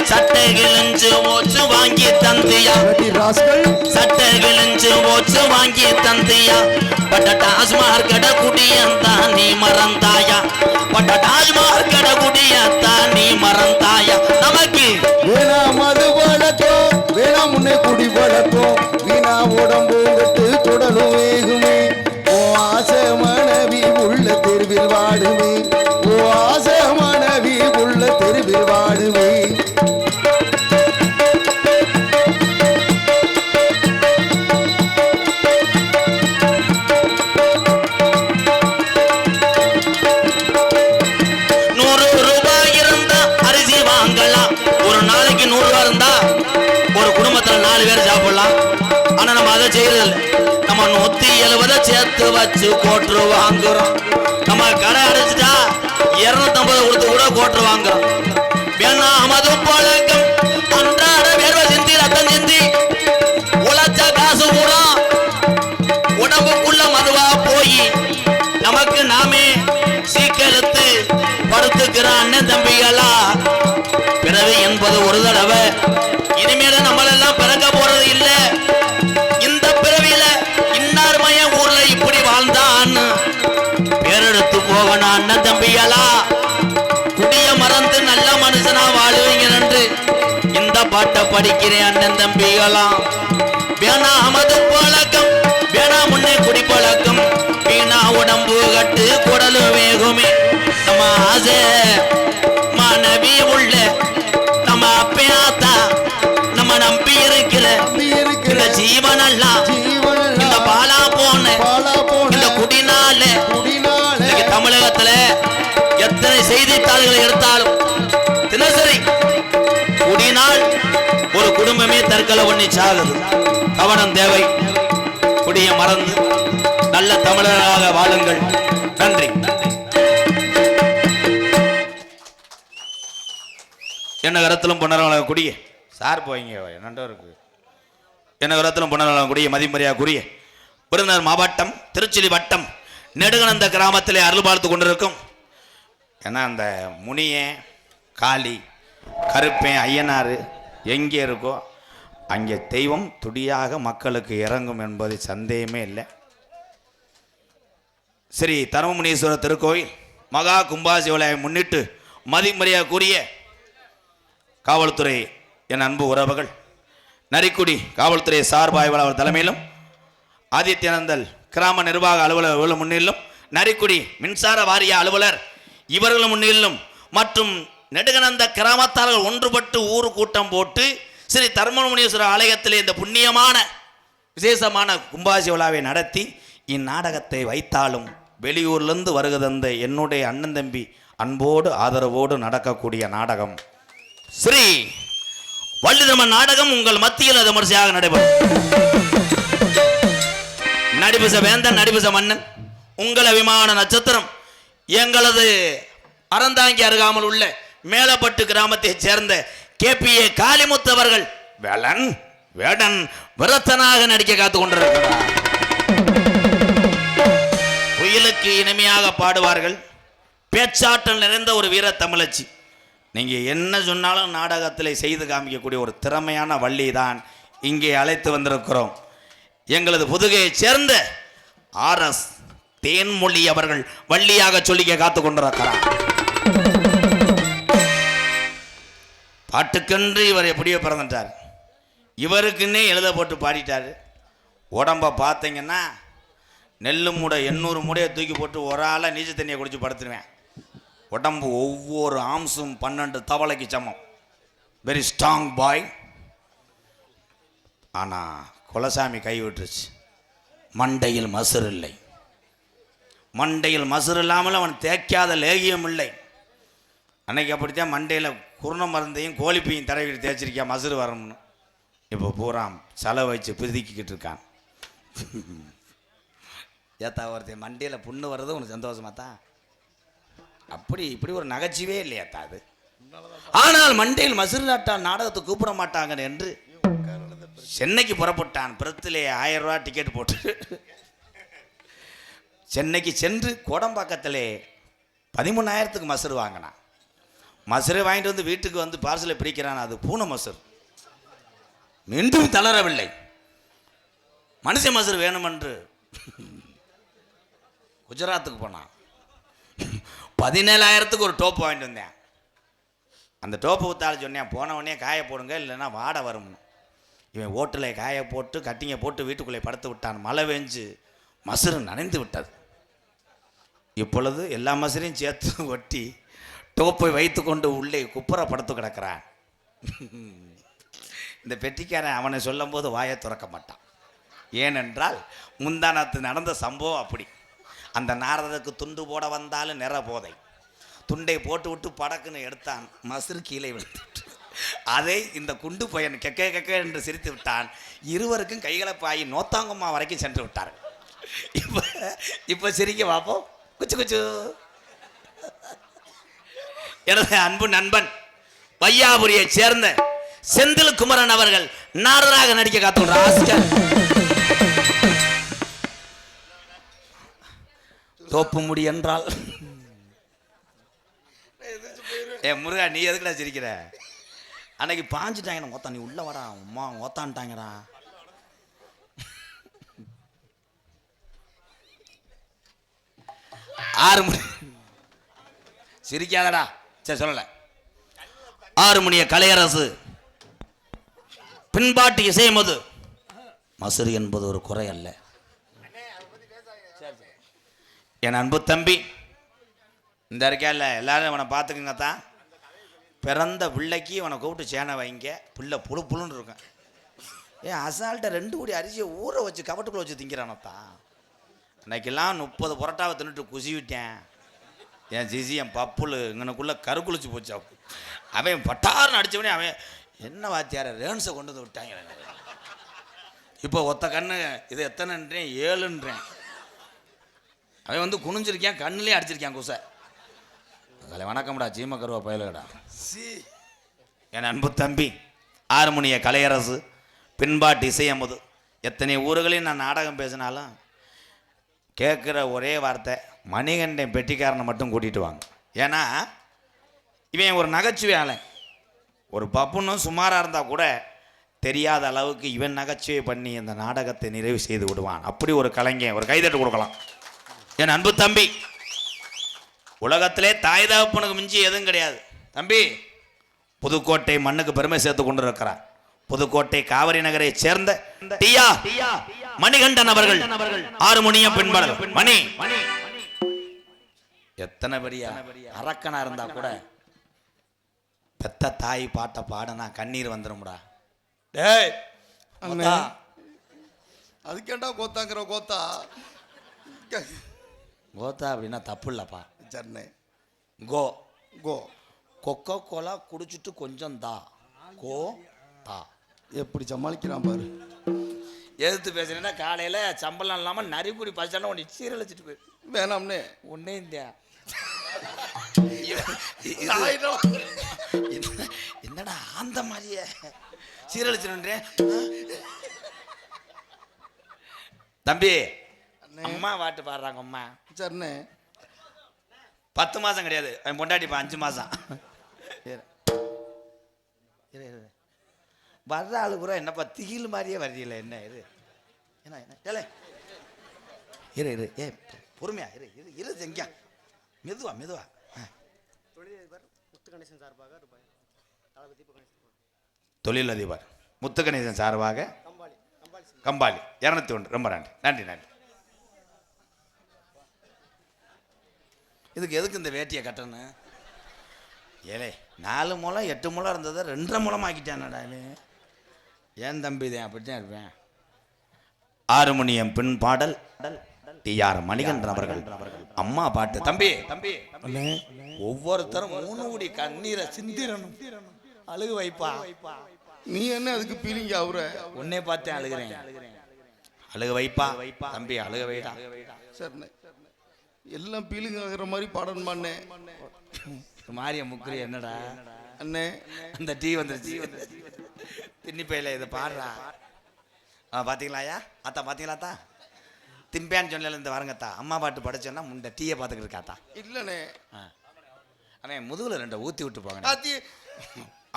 சட்டை கிழிஞ்சு ஓச்சு வாங்கி தந்தியா, பட்ட டாஸ்மார் கடை குடியந்தா நீ மறந்தாயா, பட்ட டாஸ்மார் கடை குடியந்தா நீ மறந்தாயா. நமக்கு வேணா மது பழக்கம், வேணா முன்னே குடி பழக்கம், வீணா உடம்பு கட்டு குடலும் வேகுமே, ஓ ஆசை மனைவி உள்ள தெருவில் வாடுமே, ஓ ஆசை மனைவி உள்ள தெருவில் வாடுமே. நம்ம 170 சேர்த்து வச்சு கோட்டு வாங்குறோம். நம்ம கடை அடைச்சிட்டா 250 கொடுத்து கூட கோட்டு வாங்குறோம். வேணா மது பழக்கம், அன்றாட வேர்வை சிந்தி ரத்தம் சிந்தி உழைச்ச காசு கூட உடம்புக்குள்ள மதுவா போய் நமக்கு நாமே சீக்கிரத்து படுத்துக்கிற அண்ணன் தம்பிகளா. பிறவி என்பது ஒரு தடவை, இனிமேல நம்மளெல்லாம் பிறக்க போறது இல்லை. இந்த பிறவியில இன்னார் மைய ஊர்ல இப்படி வாழ்ந்தான் பேரெடுத்து போகணும் அண்ணன் தம்பிகளா. குடிய மறந்து நல்ல மனுஷனா வாழுவீங்க என்று இந்த பாட்ட படிக்கிறேன் அண்ணன் தம்பிகளாம். வேணா மது பழக்கம் வேணா முன்னே குடி பழக்கம் வீணா உடம்பு கட்டு குடலு வேகுமே. நம்ம ஆசை மனைவி உள்ள நம்ம அப்பையாத்தா நம்ம நம்பி இருக்கிற இந்த ஜீவனெல்லாம் இந்த பாலா போன இந்த குடினால தமிழகத்துல எத்தனை செய்தித்தாள்களை எடுத்தாலும் தினசரி குடினால் ஒரு குடும்பமே தற்கொலை பண்ணி சாகுது. கவனம் தேவை. குடியை மறந்து நல்ல தமிழராக வாழுங்கள். நன்றி. என்ன கரத்திலும் பொன்னரவளம் குடிய சார் போய்ங்க என்னண்டோ இருக்கு. என்ன கரத்திலும் பொன்னரவளம் குடிய மதிமரியாக்குரிய விருதுநகர் மாவட்டம் திருச்சிலி வட்டம் நெடுகணந்த கிராமத்திலே அருள் பார்த்து கொண்டிருக்கும் ஏன்னா அந்த முனியன் காளி கருப்பேன் ஐயனார் எங்கே இருக்கோ அங்கே தெய்வம் துடியாக மக்களுக்கு இறங்கும் என்பது சந்தேகமே இல்லை. ஸ்ரீ தர்மமுனீஸ்வரர் திருக்கோயில் மகா கும்பாசி விழாவை முன்னிட்டு மதிமரியாக்குரிய காவல்துறை என் அன்பு உறவுகள் நரிக்குடி காவல்துறை சார்பாய்வாளர் அவர் தலைமையிலும் ஆதித்யானந்தல் கிராம நிர்வாக அலுவலர் முன்னிலும் நரிக்குடி மின்சார வாரிய அலுவலர் இவர்கள் முன்னிலும் மற்றும் நெடுகணந்த கிராமத்தார்கள் ஒன்றுபட்டு ஊரு கூட்டம் போட்டு ஸ்ரீ தர்மமுனீஸ்வரர் ஆலயத்திலே இந்த புண்ணியமான விசேஷமான கும்பாசி விழாவை நடத்தி இந்நாடகத்தை வைத்தாலும் வெளியூர்லேருந்து வருகதந்த என்னுடைய அண்ணன் தம்பி அன்போடு ஆதரவோடு நடக்கக்கூடிய நாடகம் ஸ்ரீ வள்ளிதமன் நாடகம் உங்கள் மத்தியில் அது விமர்சையாக நடைபெறும். நடிபுச வேந்தன் நடிபுச மன்னன் உங்கள் அபிமான நட்சத்திரம் எங்களது அறந்தாங்கி அருகாமல் உள்ள மேலப்பட்டு கிராமத்தை சேர்ந்த KPA காளிமுத்து அவர்கள் வேடன் விரத்தனாக நடிக்க காத்துக் கொண்டிருக்கிறார். குயிலுக்கு இனிமையாக பாடுவார்கள். பேச்சாற்றல் நிறைந்த ஒரு வீர தமிழச்சி. நீங்க என்ன சொன்னாலும் நாடகத்தில் செய்து காமிக்கக்கூடிய ஒரு திறமையான வள்ளி தான் இங்கே அழைத்து வந்திருக்கிறோம். எங்களது புதுகையை சேர்ந்த RS தேன்மொழி அவர்கள் வள்ளியாக சொல்லிக்க காத்துக் கொண்டிருக்கிறார். பாட்டுக்கென்று இவர் எப்படியோ பிறந்துட்டார். இவருக்குன்னே எழுத போட்டு பாடிட்டார். உடம்பை பார்த்தீங்கன்னா நெல்லு மூடை 800 மூடையை தூக்கி போட்டு ஒரு ஆளை நீச்ச தண்ணியை குடிச்சு படுத்துருவேன். உடம்பு ஒவ்வொரு ஆம்ஸும் 12 தவளைக்கு சமம். வெரி ஸ்ட்ராங் பாய். ஆனால் குலசாமி கை விட்டுருச்சு. மண்டையில் மசுறு இல்லை. மண்டையில் மசுறு இல்லாமல் அவன் தேய்க்காத லேகியம் இல்லை. அன்னைக்கு அப்படித்தான் மண்டையில் குருண மருந்தையும் கோழிப்பையும் தடவி தேய்ச்சிருக்கா மசுறு வரணும்னு. இப்போ பூரா செலவு வச்சு பிதுக்கிக்கிட்டு இருக்கான். ஏத்தா ஒருத்தன் மண்டையில் புண்ணு வர்றது உனக்கு சந்தோஷமா தான்? அப்படி இப்படி ஒரு நகைச்சுவே இல்லையாத்தா அது. ஆனால் மண்டையில் மசுறு நாட்டால் நாடகத்தை கூப்பிட மாட்டாங்க என்று சென்னைக்கு புறப்பட்டான். பிறத்திலே 1000 ரூபா டிக்கெட் போட்டு சென்னைக்கு சென்று கோடம்பாக்கத்திலே 13,000க்கு மசுறு வாங்கினான். மசுரை வாங்கிட்டு வந்து வீட்டுக்கு வந்து பார்சலை பிரிக்கிறான். அது பூனை மசுறு. மீண்டும் தளரவில்லை. மனுஷ மசுறு வேணுமென்று குஜராத்துக்கு போனான். 17,000க்கு ஒரு டோப்பு வாங்கிட்டு வந்தேன். அந்த டோப்பு ஊத்தாலும் சொன்னேன், போனவொடனே காய போடுங்க இல்லைன்னா வாடை வரும்னு. இவன் ஓட்டில் காய போட்டு கட்டிங்க போட்டு வீட்டுக்குள்ளே படுத்து விட்டான். மழை பெஞ்சு மசுறு நனைந்து விட்டது. இப்பொழுது எல்லா மசுரையும் சேர்த்து ஒட்டி டோப்பை வைத்து கொண்டு உள்ளே குப்புற படுத்து கிடக்கிறான். இந்த பெட்டிக்காரன் அவனை சொல்லும் போது வாயை துறக்க மாட்டான். ஏனென்றால் முந்தானத்து நடந்த சம்பவம் அப்படி. அந்த நாரதற்கு துண்டு போட வந்தாலும் நிற போதை. துண்டை போட்டு விட்டு படக்குன்னு எடுத்தான். மசுறு கீழே விழுந்துட்டு அதை இந்த குண்டு பையன் கெக்க என்று சிரித்து விட்டான். இருவருக்கும் கைகலப்பாயி நோத்தாங்கம்மா வரைக்கும் சென்று விட்டார்கள். இப்போ சிரிக்க பார்ப்போம். குச்சு குச்சு. எனது அன்பு நண்பன் வையாபுரியை சேர்ந்த செந்தில் குமரன் அவர்கள் நாரதராக நடிக்க காத்துள்ளார். தோப்பு முடி என்றால் முருகா நீ எதுக்குடா சிரிக்கிற? அன்னைக்கு பாஞ்சுட்டாங்க. ஓத்தா நீ உள்ள வரா அம்மா ஓத்தான்ட்டாங்கடா. ஆறு மணி சிரிக்காதடா. சரி சொல்லல. 6 மணிய கலையரசு பின்பாட்டு இசையமது மசுறு என்பது ஒரு குறை அல்ல. என் அன்பு தம்பி இந்த இருக்கா இல்லை, எல்லாரும் இவனை பார்த்துக்குங்க தான். பிறந்த பிள்ளைக்கு இவனை கூப்பிட்டு சேனை வைங்க, பிள்ளை புழு புழுன்னு இருக்கும். ஏன் அசால்ட்டை 2 கோடி அரிசியை ஊற வச்சு கவட்டுக்குள்ள வச்சு திங்கிறானத்தான். அன்னைக்கெல்லாம் 30 புரோட்டாவை தின்னுட்டு குசி விட்டேன். என் ஜிசி என் பப்புள் இங்கனுக்குள்ளே கருக்குளிச்சு போச்சு. அவன் பட்டார்னு அடித்தவனே அவன் என்ன வாத்தியார ரேன்ஸை கொண்டு வந்து விட்டாங்க. இப்போ ஒத்த கண்ணு இது எத்தனைன்றேன் 7ன்றேன். அவன் வந்து குனிஞ்சிருக்கான், கண்ணுலேயே அடிச்சிருக்கான் குசை. அதில் வணக்கம்டா சீம கருவா பயலுடா. என் அன்பு தம்பி ஆறுமுனிய கலையரசு பின்பாட்டு இசையமுது. எத்தனை ஊர்களையும் நான் நாடகம் பேசினாலும் கேட்குற ஒரே வார்த்தை மணிகண்டன் பெட்டிக்காரனை மட்டும் கூட்டிகிட்டு வாங்க. ஏன்னா இவன் ஒரு நகைச்சுவை ஆளன். ஒரு பப்புன்னும் சுமாராக இருந்தால் கூட தெரியாத அளவுக்கு இவன் நகைச்சுவை பண்ணி இந்த நாடகத்தை நிறைவு செய்து விடுவான். அப்படி ஒரு கலைஞன். ஒரு கைதட்டு கொடுக்கலாம். என் அன்பு தம்பி உலகத்திலே தாய் தகப்பனுக்கு மிஞ்சி எதுவும் கிடையாது. தம்பி புதுக்கோட்டை மண்ணுக்கு பெருமை சேர்த்து கொண்டு இருக்கிறார். புதுக்கோட்டை காவிரி நகரை சேர்ந்த டியா மணிகண்டன் அவர்கள் ஆறுமுனியம் பின்பாடல். மணி எத்தனை பெரிய அரக்கனா இருந்தா கூட பெத்த தாய் பாட்ட பாடனா கண்ணீர் வந்துடும்டா. டேய் அண்ணே, அதுக்கேண்டா கோத்தாங்கிற கோத்தா? கோத்தா அப்படின்னா தப்பு இல்லப்பா. சரணே கோ கோ கொக்கோ கோலா குடிச்சிட்டு கொஞ்சம் தா கோ தா. எப்படி சமாளிக்கிறான் பாரு. எதிர்த்து பேசுறேன்னா காலையில் சம்பளம் இல்லாமல் நரிக்குடி பஸ்டாண்டில் ஒன்று சீரழிச்சிட்டு போய் வேணாம்னே ஒன்னே இந்தியா. என்னடா அந்த மாதிரியே சீரழிச்சிருன்றேன். தம்பி அம்மா பாட்டு பாடுறாங்க. அம்மா சரணே 10 மாதம் கிடையாது, அவன் பொண்டாட்டி 5 மாதம். வர்ற ஆளு கூட என்னப்பா திகில் மாதிரியே வர்றீங்களே என்ன இது என்ன என்ன ஏலே இரு இரு ஏ பொறுமையா இரு இரு இரு செங்கா மெதுவா மெதுவா. தொழிலதிபர் முத்துகணேசன் சார்பாக கம்பாளி 201. ரொம்ப நன்றி நன்றி நன்றி. இதுக்கு எதுக்கு இந்த வேட்டியை கட்டணும்? ஏலே 4 முழம் 8 முழம் இருந்ததை 2.5 முழம் ஆக்கிட்டானடா. ஏன் தம்பி தான் அப்படித்தான் இருப்பேன். ஆறுமுனியம் பின் பாடல் டிஆர் மணிகண்டன் அவர்கள் அம்மா பாட்டு. தம்பி தம்பி ஒவ்வொருத்தரும் 3 கோடி கண்ணீரை சிந்திரணும். அழுகு வைப்பா. நீ என்ன அதுக்கு பீலிங்க அவர? உன்னே பார்த்தேன் அழுகிறேன். அழுகு வைப்பா தம்பி அழுக வைடா. சரிண்ணே, எல்லாம் பீலிங் ஆகிற மாதிரி பாடணுமாண்ணே. மாரிய முக்குரி என்னடா அண்ணே? அந்த டீ வந்துருச்சு தின்னிப்பையில இதை பாடுறா. பார்த்தீங்களாயா அத்தா? பார்த்தீங்களாத்தா? திம்பேன்னு சொன்னல இந்த வரங்கத்தா அம்மா பாட்டு படிச்சோன்னா முண்டை டீயை பார்த்துக்கிட்டு இருக்காத்தா. இல்லைண்ணே, அவன் முதுகுல 2 ஊற்றி விட்டு போங்க.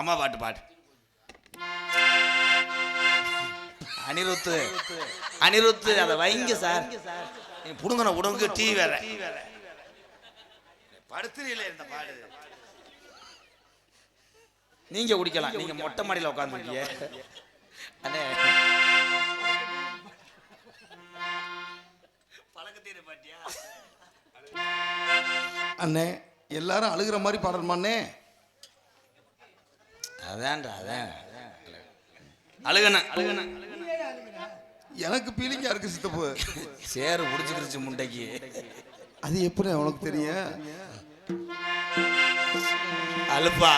அம்மா பாட்டு பாட்டு. அனிருத்து அனிருத்து அதை வைங்க சார். புடுங்கன உடம்புக்கு டீ வேற படுத்துறீல இந்த பாடு. நீங்க குடிக்கலாம், நீங்க மொட்டை மாடியில் உட்காந்துருக்கீங்க. அண்ணே பழக்கத்தீர பாட்டியா? அண்ணே எல்லாரும் அழுகிற மாதிரி பாடணுமாண்ணே? அதான்டா அதான் அழுகணும் அழுகணும். எனக்கு பீலிங்கா இருக்கு சித்தப்பு. சேரு பிடிச்சிக்கிருச்சு முண்டைக்கு. அது எப்படி உனக்கு தெரியும்? அழுப்பா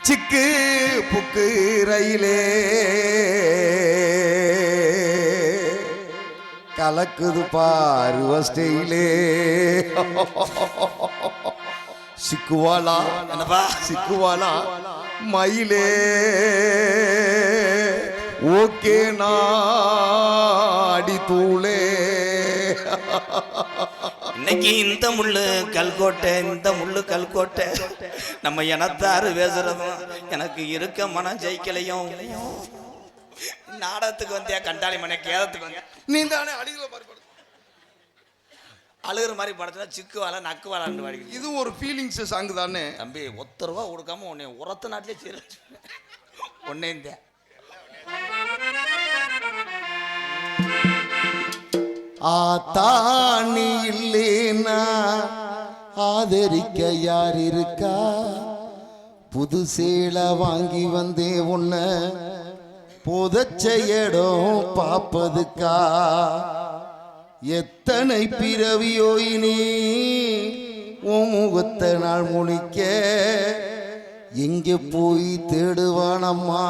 சிக்கு புக்கு ரயிலே கலக்குது பாரு ஸ்டைலே. சிக்குவாலா என்னப்பா சிக்குவாலா மயிலே ஓகே நாடி தூளே. இன்னைக்கு இந்த முள்ளு கல்கோட்டை இந்த முள்ளு கல்கோட்டை நம்ம இனத்தாரு பேசுறதும் எனக்கு இருக்க மனம் ஜெயிக்கலையும். நாடகத்துக்கு வந்தியா கண்டாளி மனை கேதத்துக்கு வந்தியா? நீ தானே அடிக்கிற மாதிரி படு. அழுகிற மாதிரி படத்துல சிக்கு வாழ நக்கு வாழான்னு வாடி. இது ஒரு ஃபீலிங்ஸ் சாங் தானே தம்பி ₹1 கொடுக்காம உன்னை உரத்த நாட்டிலே சீர ஒன்னே இந்த ஆத்தாணி இல்லேனா ஆதரிக்க யார் இருக்கா? புது சேலை வாங்கி வந்தே உன்ன புதச்ச இடம் பாப்பதுக்கா? எத்தனை பிறவியோ இனி உன் முகத்தை நாள் முழிக்க எங்கே போய் தேடுவானம்மா?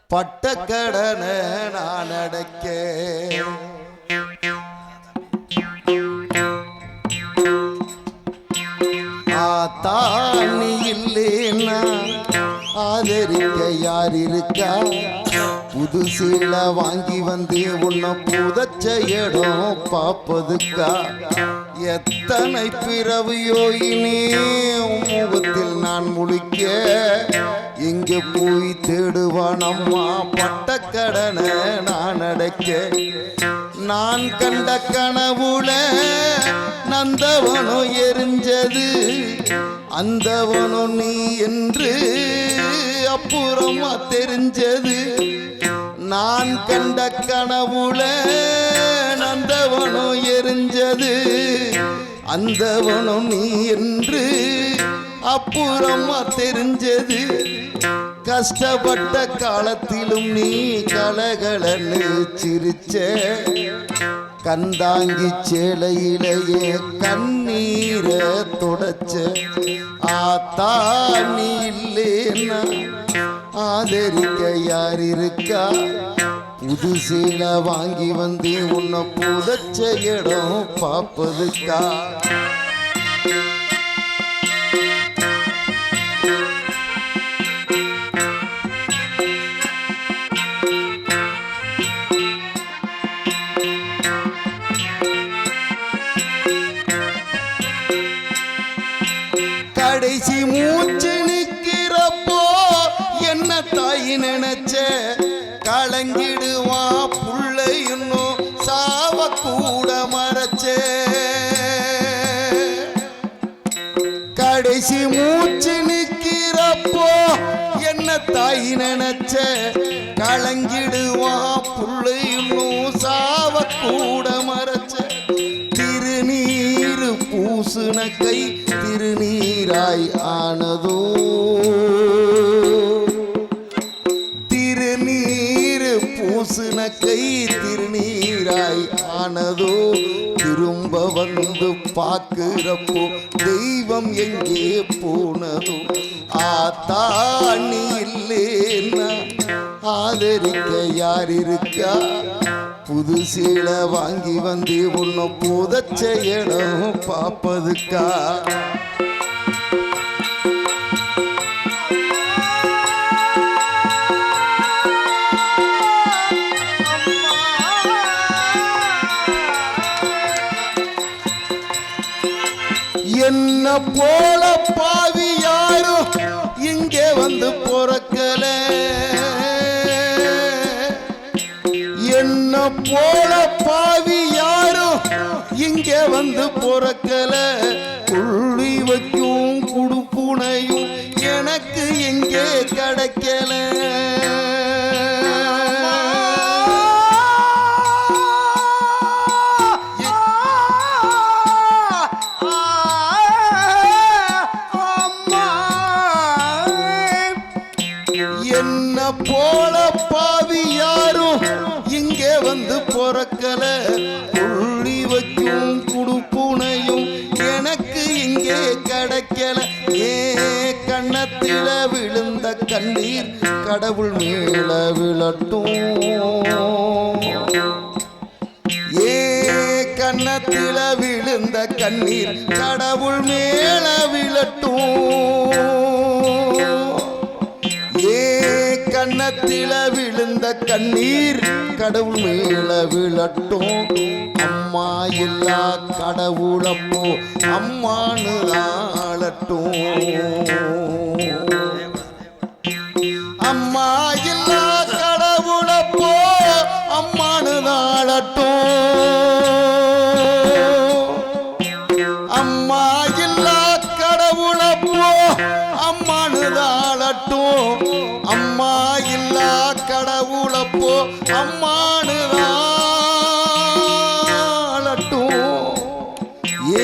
பட்ட கடனை நான் அடைக்க. ஆத்தாணி இல்லேன்னா ஆதரிக்க யார் இருக்கா? புது சீலை வாங்கி வந்து உன்னை புதச்ச இடம் பாப்பதுக்கா? எத்தனை பிறவியோ இனி முகத்தில் நான் முழிக்க எங்கே போய் தேடுவானம்மா? பட்ட கடனை நான் அடைக்க. நான் கண்ட கனவுல நந்தவனும் எரிஞ்சது அந்தவனும் நீ என்று அப்புறமா தெரிஞ்சது. நான் கண்ட கனவுல நந்தவனும் எரிஞ்சது அந்தவனும் நீ என்று அப்புறமா தெரிஞ்சது. கஷ்டப்பட்ட காலத்திலும் நீ கலகலன்னு சிரிச்ச கந்தாங்கி சேலையிலேயே கண்ணீரை தொடச்ச. ஆத்தாணி இல்லேன்னா ஆதரிக்க யார் இருக்கா? புது சீலை வாங்கி வந்து உன்னை புதச்ச இடம் பாப்பதுக்கா? கடைசி மூச்சு நிக்கிறப்போ என்ன தாய் நினைச்ச கலங்கிடுவா புள்ள இன்னும் சாவ கூட மறைச்ச. கடைசி மூச்சு நிக்கிறப்போ என்ன தாய் நினைச்ச கலங்கிடுவா புள்ள இன்னும் சாவ கூட மறைச்ச. திருநீரு பூசுன கை திருநீராய் ஆனதோ? திருநீரு பூசுன கை திருநீராய் ஆனதோ? திரும்ப வந்து பார்க்கிறப்போ தெய்வம் எங்கே போனதோ? ஆத்தாணி இல்லேன்னா ஆதரிக்க யார் இருக்கா? புது சீலை வாங்கி வந்து உன்னை புதச்ச இடம் பாப்பதுக்கா? என்ன போல பாவி யாரும் இங்கே வந்து பொறக்கல. என்ன போல பாவி யாரும் இங்கே வந்து பொறக்கல. புள்ளி வைக்கும் குடுப்புனையும் எனக்கு எங்கே கிடைக்கல. என்ன போல பாவி யாரும் இங்கே வந்து பொறக்கல. புள்ளி வைக்கும் குடுப்புனையும் எனக்கு இங்கே கிடைக்கல. ஏ கண்ணத்தில விழுந்த கண்ணீர் கடவுள் மேல விழட்டும். ஏ கண்ணத்தில விழுந்த கண்ணீர் கடவுள் மேல விழட்டும். ஏ கண்ணத்தில விழுந்த கண்ணீர் கடவுள் மேல விழட்டும். அம்மா இல்லா கடவுளப்போ அம்மானு ஆளட்டும். அம்மா இல்லா கடவுளப்போ அம்மானு ஆளட்டும். அம்மா இல்லா கடவுளப்போ அம்மானு ஆளட்டும். அம்மா இல்லா கடவுளப்போ அம்மானுதாளட்டும் ஏ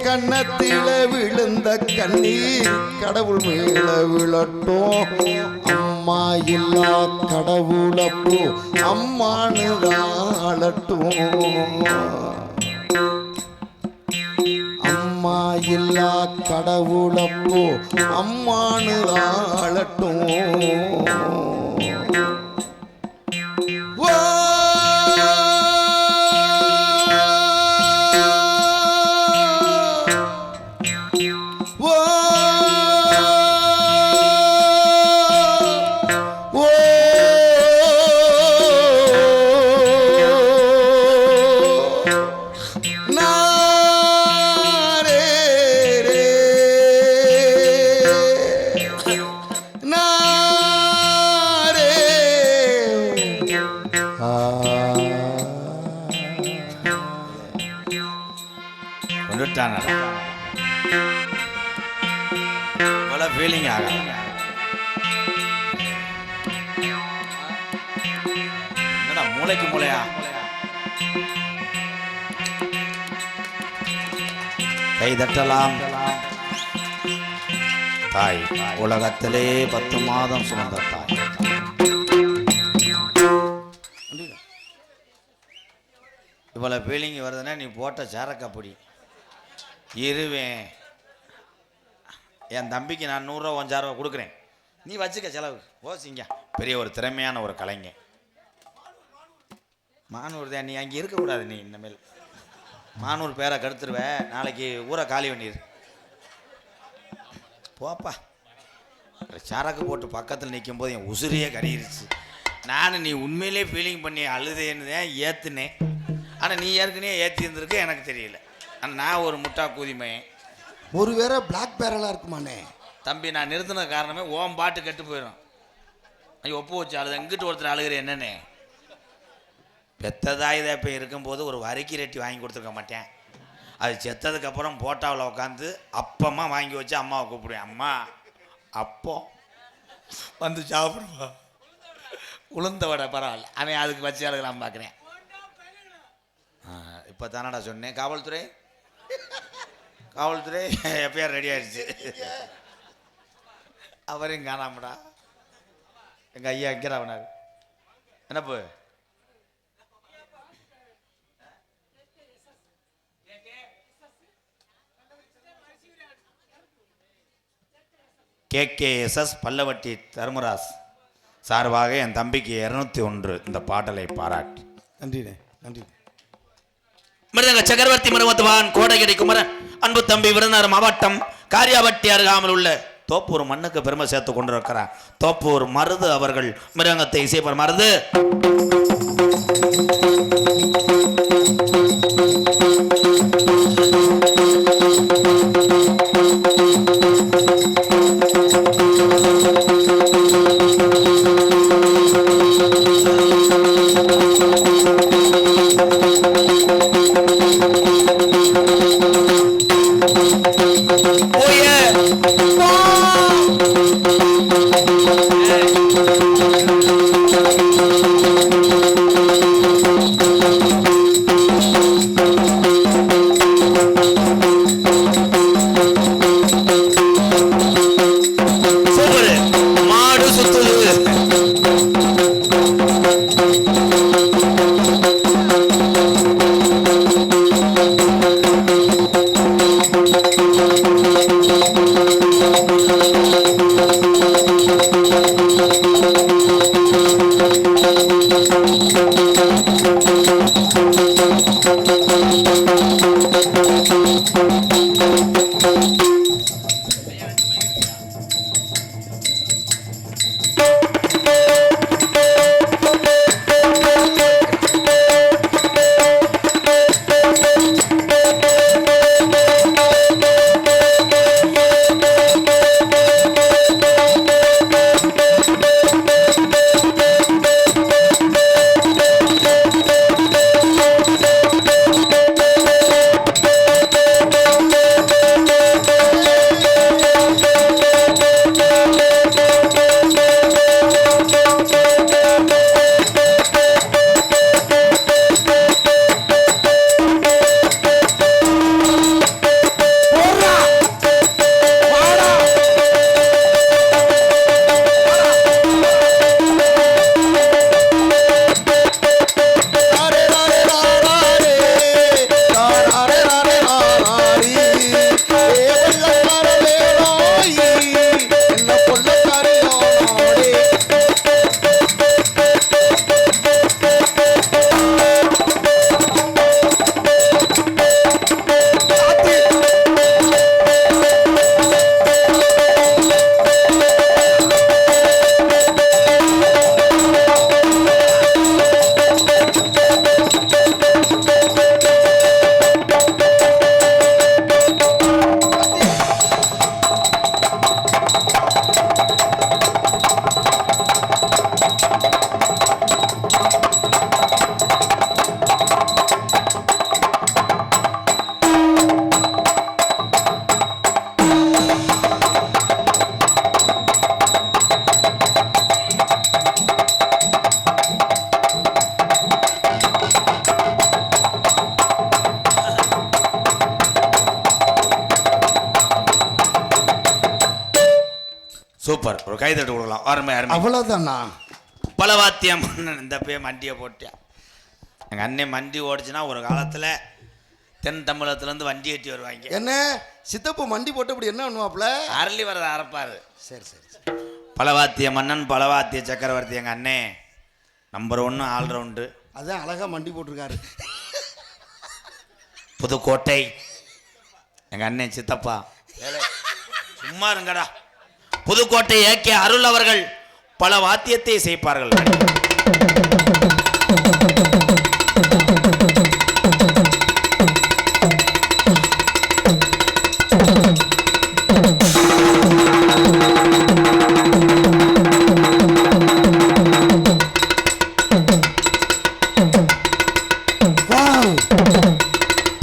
கன்னத்தில விழுந்த கண்ணீர் கடவுள் மேல விழட்டும் அம்மா இல்லா கடவுளப்போ அம்மானுதாளட்டும் அம்மா இல்லா கடவுளப்போ அம்மானுதாளட்டும் ஓ ஓ இவ்வளோ ஃபீலிங் ஆகும். என்னடா மூளைக்கு மூளையா? கை தட்டலாம். தாய் உலகத்திலே 10 மாதம் சுமந்த தாய். இவ்வளோ ஃபீலிங் வருதுன்னா நீ போட்ட சேரக்கப்படி இருவேன். என் தம்பிக்கு நான் 100 ரூபா 5,000 ரூபா கொடுக்குறேன், நீ வச்சுக்க செலவு. ஓசிங்க பெரிய ஒரு திறமையான ஒரு கலைஞர். மானூர் தான், நீ அங்கே இருக்கக்கூடாது. நீ இனிமேல் மானூர் பேரை கெடுத்துருவ. நாளைக்கு ஊரை காலி பண்ணிடு போப்பா. சரக்கு போட்டு பக்கத்தில் நிற்கும் போது என் உசுரியே கடியிருச்சு. நான் நீ உண்மையிலே ஃபீலிங் பண்ணி அழுதேன்னு தான் ஏற்றுனேன். ஆனால் நீ ஏற்கனவே ஏற்றி இருந்திருக்க எனக்கு தெரியல. ஆனால் நான் ஒரு முட்டா கூதிமையன். ஒருவேளை பிளாக் பேரலாக இருக்குமாண்ணே? தம்பி நான் நிறுத்தின காரணமே ஓம் பாட்டு கெட்டு போயிடும். ஐயோ ஒப்பு வச்சு அழுது எங்கிட்ட ஒருத்தர் அழுகிற என்னன்னே. பெத்ததாய் இதை இப்போ இருக்கும்போது ஒரு வரிக்கி ரெட்டி வாங்கி கொடுத்துருக்க மாட்டேன். அது செத்ததுக்கப்புறம் போட்டாவில் உட்காந்து அப்பமா வாங்கி வச்சு அம்மாவை கூப்பிடுவேன். அம்மா அப்போ வந்து சாப்பிடுவா. உளுந்த வடை பரவாயில்ல, அவன் அதுக்கு வச்சு அழுகலாம் பார்க்குறேன். இப்போ தானடா சொன்னேன். காவல்துறை காவல்துறை எப்பயார் ரெடி ஆயிடுச்சு. அவரையும் காணாமடா. எங்கள் ஐயா எங்கிறா அவனார் என்னப்பு KKSS பல்லவட்டி தர்மராஜ் சார்பாக என் தம்பிக்கு 201 இந்த பாடலை பாராட்டி. நன்றிண்ணே, நன்றி. மிருதங்க சக்கரவர்த்தி மருமத்துவான் கோடகிரி குமரன் அன்பு தம்பி விருதுநகர் மாவட்டம் காரியாபட்டி அருகாமல் உள்ள தோப்பூர் மண்ணுக்கு பெருமை சேர்த்து கொண்டிருக்கிறார் தோப்பூர் மருது அவர்கள் மிருதங்கத்தை இசைப்பர். மருது சூப்பர், ஒரு கை தட்டு கொடுக்கலாம். அருமை அருமை. அவ்வளவுதானா? பலவாத்தியம் இந்த பே மண்டியை போட்டேன். எங்கள் அண்ணன் மண்டி ஓடிச்சுன்னா ஒரு காலத்தில் தென் தமிழகத்துலேருந்து வண்டி ஏற்றி வருவாங்க. என்ன சித்தப்பு மண்டி போட்டு இப்படி என்ன பண்ணுவாப்புல? அரளி வரதை அரைப்பாரு. சரி சரி. பலவாத்திய மன்னன், பலவாத்திய சக்கரவர்த்தி எங்கள் அண்ணே. Number 1 all-round. அதான் அழகா மண்டி போட்டிருக்காரு. புதுக்கோட்டை எங்கள் அண்ணன் சித்தப்பா. சும்மா இருங்கடா. புதுக்கோட்டை ஏகே அருள் அவர்கள் பல வாத்தியத்தை இசைப்பார்கள்.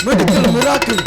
Medical miracle.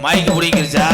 மைக்கு பிடிங்கிருச்சா?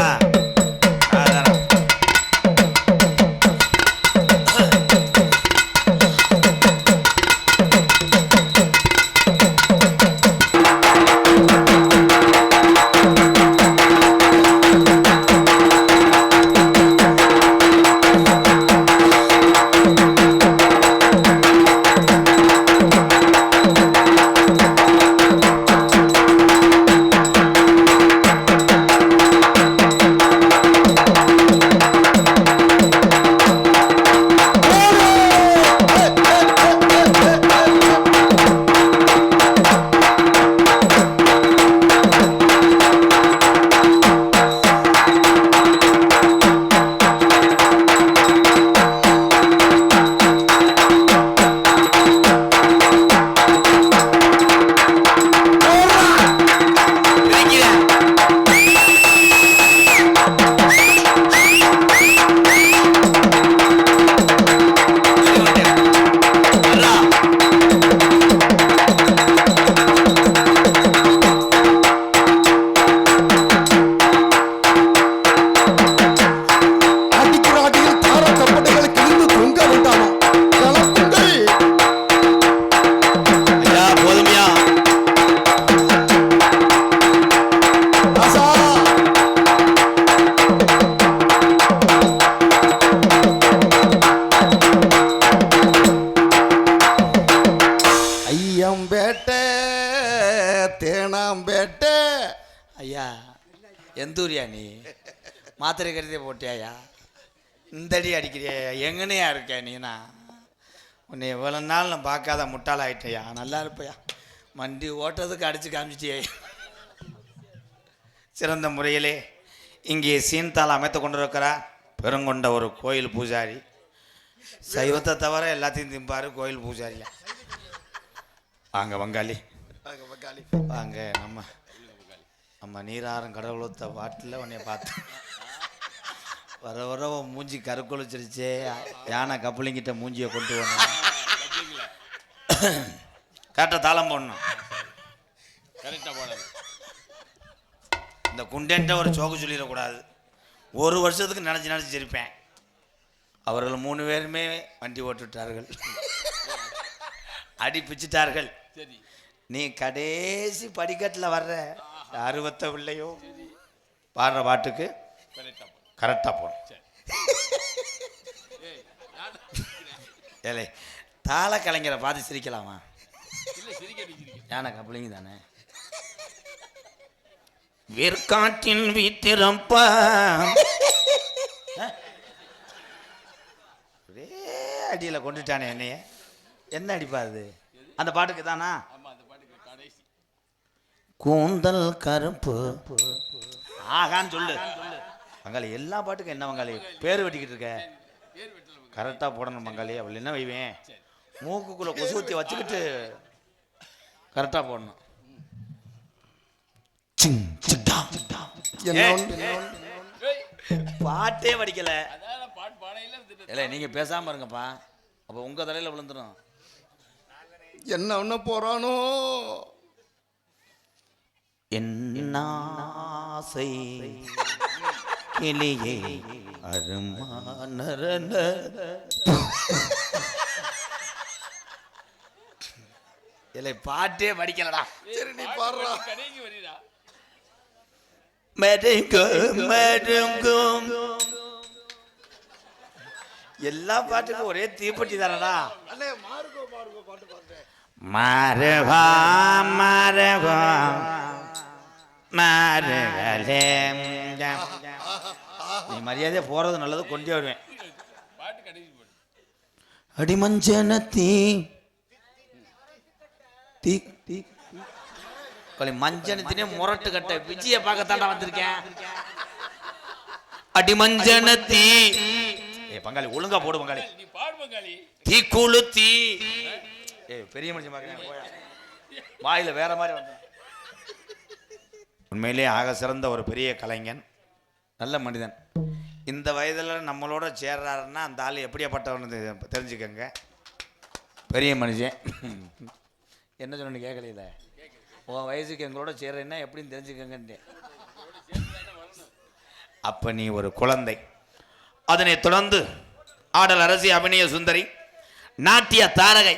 தேனாம்பேட்டை. ஐயா எந்தூரியா நீ? மாத்திரை கருதியே போட்டியாயா? இந்தடி அடிக்கிறியா? எங்கனையா இருக்க நீனா? உன்னை இவ்வளோ நாள் நான் பார்க்காத முட்டாளாயிட்டையா. நல்லா இருப்பையா. மண்டி ஓட்டத்துக்கு அடித்து காமிச்சிட்டியா. சிறந்த முறையிலே இங்கே சீன்தால் அமைத்து கொண்டிருக்கிறார் பெருங்கொண்ட ஒரு கோயில் பூஜாரி. சைவத்தை தவிர எல்லாத்தையும் திம்பார் கோயில் பூஜாரியா. வாங்க வங்காளி, வாங்க. நம்ம நீராறும் கடவுளத்த பாட்டில் உன்னைய பார்த்து வர வர மூஞ்சி கருக்கொழிச்சிருச்சே. யானை கப்பலிங்கிட்ட மூஞ்சியை கொண்டு வரணும். கரெக்டாக தாளம் போடணும். கரெக்டாக போடணும். இந்த குண்டென்ட்ட ஒரு சோக்கு சொல்லிடக்கூடாது. ஒரு வருஷத்துக்கு நினச்சி சிரிப்பேன். அவர்கள் 3 பேருமே வண்டி ஓட்டுவிட்டார்கள், அடி பிச்சுட்டார்கள். நீ கடைசி படிக்கட்டில் வர்ற 60 பிள்ளையோ பாடுற பாட்டுக்கு கரெக்டாக போகணும். ஏலே தாள கலைஞரை பார்த்து சிரிக்கலாமா? யானை பிள்ளைங்க தானே. வேர்க்காட்டின் வீட்டிரப்பா ஒரே அடியில் கொண்டுட்டானே என்னைய. என்ன அடிப்பா அது? அந்த பாட்டுக்கு தானா? கூந்தல் கருப்பு ஆகான்னு சொல்லு பங்காளி. எல்லா பாட்டுக்கும் என்ன பங்காளி பேர் வெட்டிக்கிட்டு இருக்க? கரெக்டாக போடணும் பங்காளி. அவள் என்ன வைவேன் மூக்குக்குள்ளே கொசு ஊற்றி வச்சுக்கிட்டு கரெக்டாக போடணும். பாட்டே படிக்கல. இல்லை நீங்கள் பேசாமல் இருங்கப்பா. அப்போ உங்கள் தலையில் விழுந்துடும். என்ன ஒண்ணு போறானோ என்னாசை கிளியே அருமானரன. இல்லை பாட்டே படிக்கலடா. சரி நீ பாடுறா. எல்லா பாட்டுக்கும் ஒரே தீப்பெட்டி தானடா. மாறுவா மாறுவா மாறுகளே. நீ மரியாதையா போறது நல்லது. கொண்டே வருவேன். அடிமஞ்சனத்தி தீ தீ மஞ்சனத்தினே முரட்டு கட்ட விஜய பார்க்கத்தாண்டா வந்திருக்கேன். அடிமஞ்சனத்தி ஏ பங்காளி ஒழுங்கா போடு பங்காளி. தீ குளுத்தி. ஏ பெரிய மனுஷன் பார்க்குறேன். வாயில வேற மாதிரி வந்தேன். உண்மையிலே ஆக சிறந்த ஒரு பெரிய கலைஞன், நல்ல மனிதன். இந்த வயதில் நம்மளோட சேர்றாருன்னா அந்த ஆள் எப்படியாப்பட்டவன்னு தெரிஞ்சுக்கங்க. பெரிய மனுஷன். என்ன சொன்னு கேட்கல. உன் வயசுக்கு எங்களோட சேர்றேன்னா எப்படின்னு தெரிஞ்சுக்கங்கன்ட்டு. அப்போ நீ ஒரு குழந்தை. அதனை தொடர்ந்து ஆடல் அரசி, அபிநய சுந்தரி, நாட்டிய தாரகை,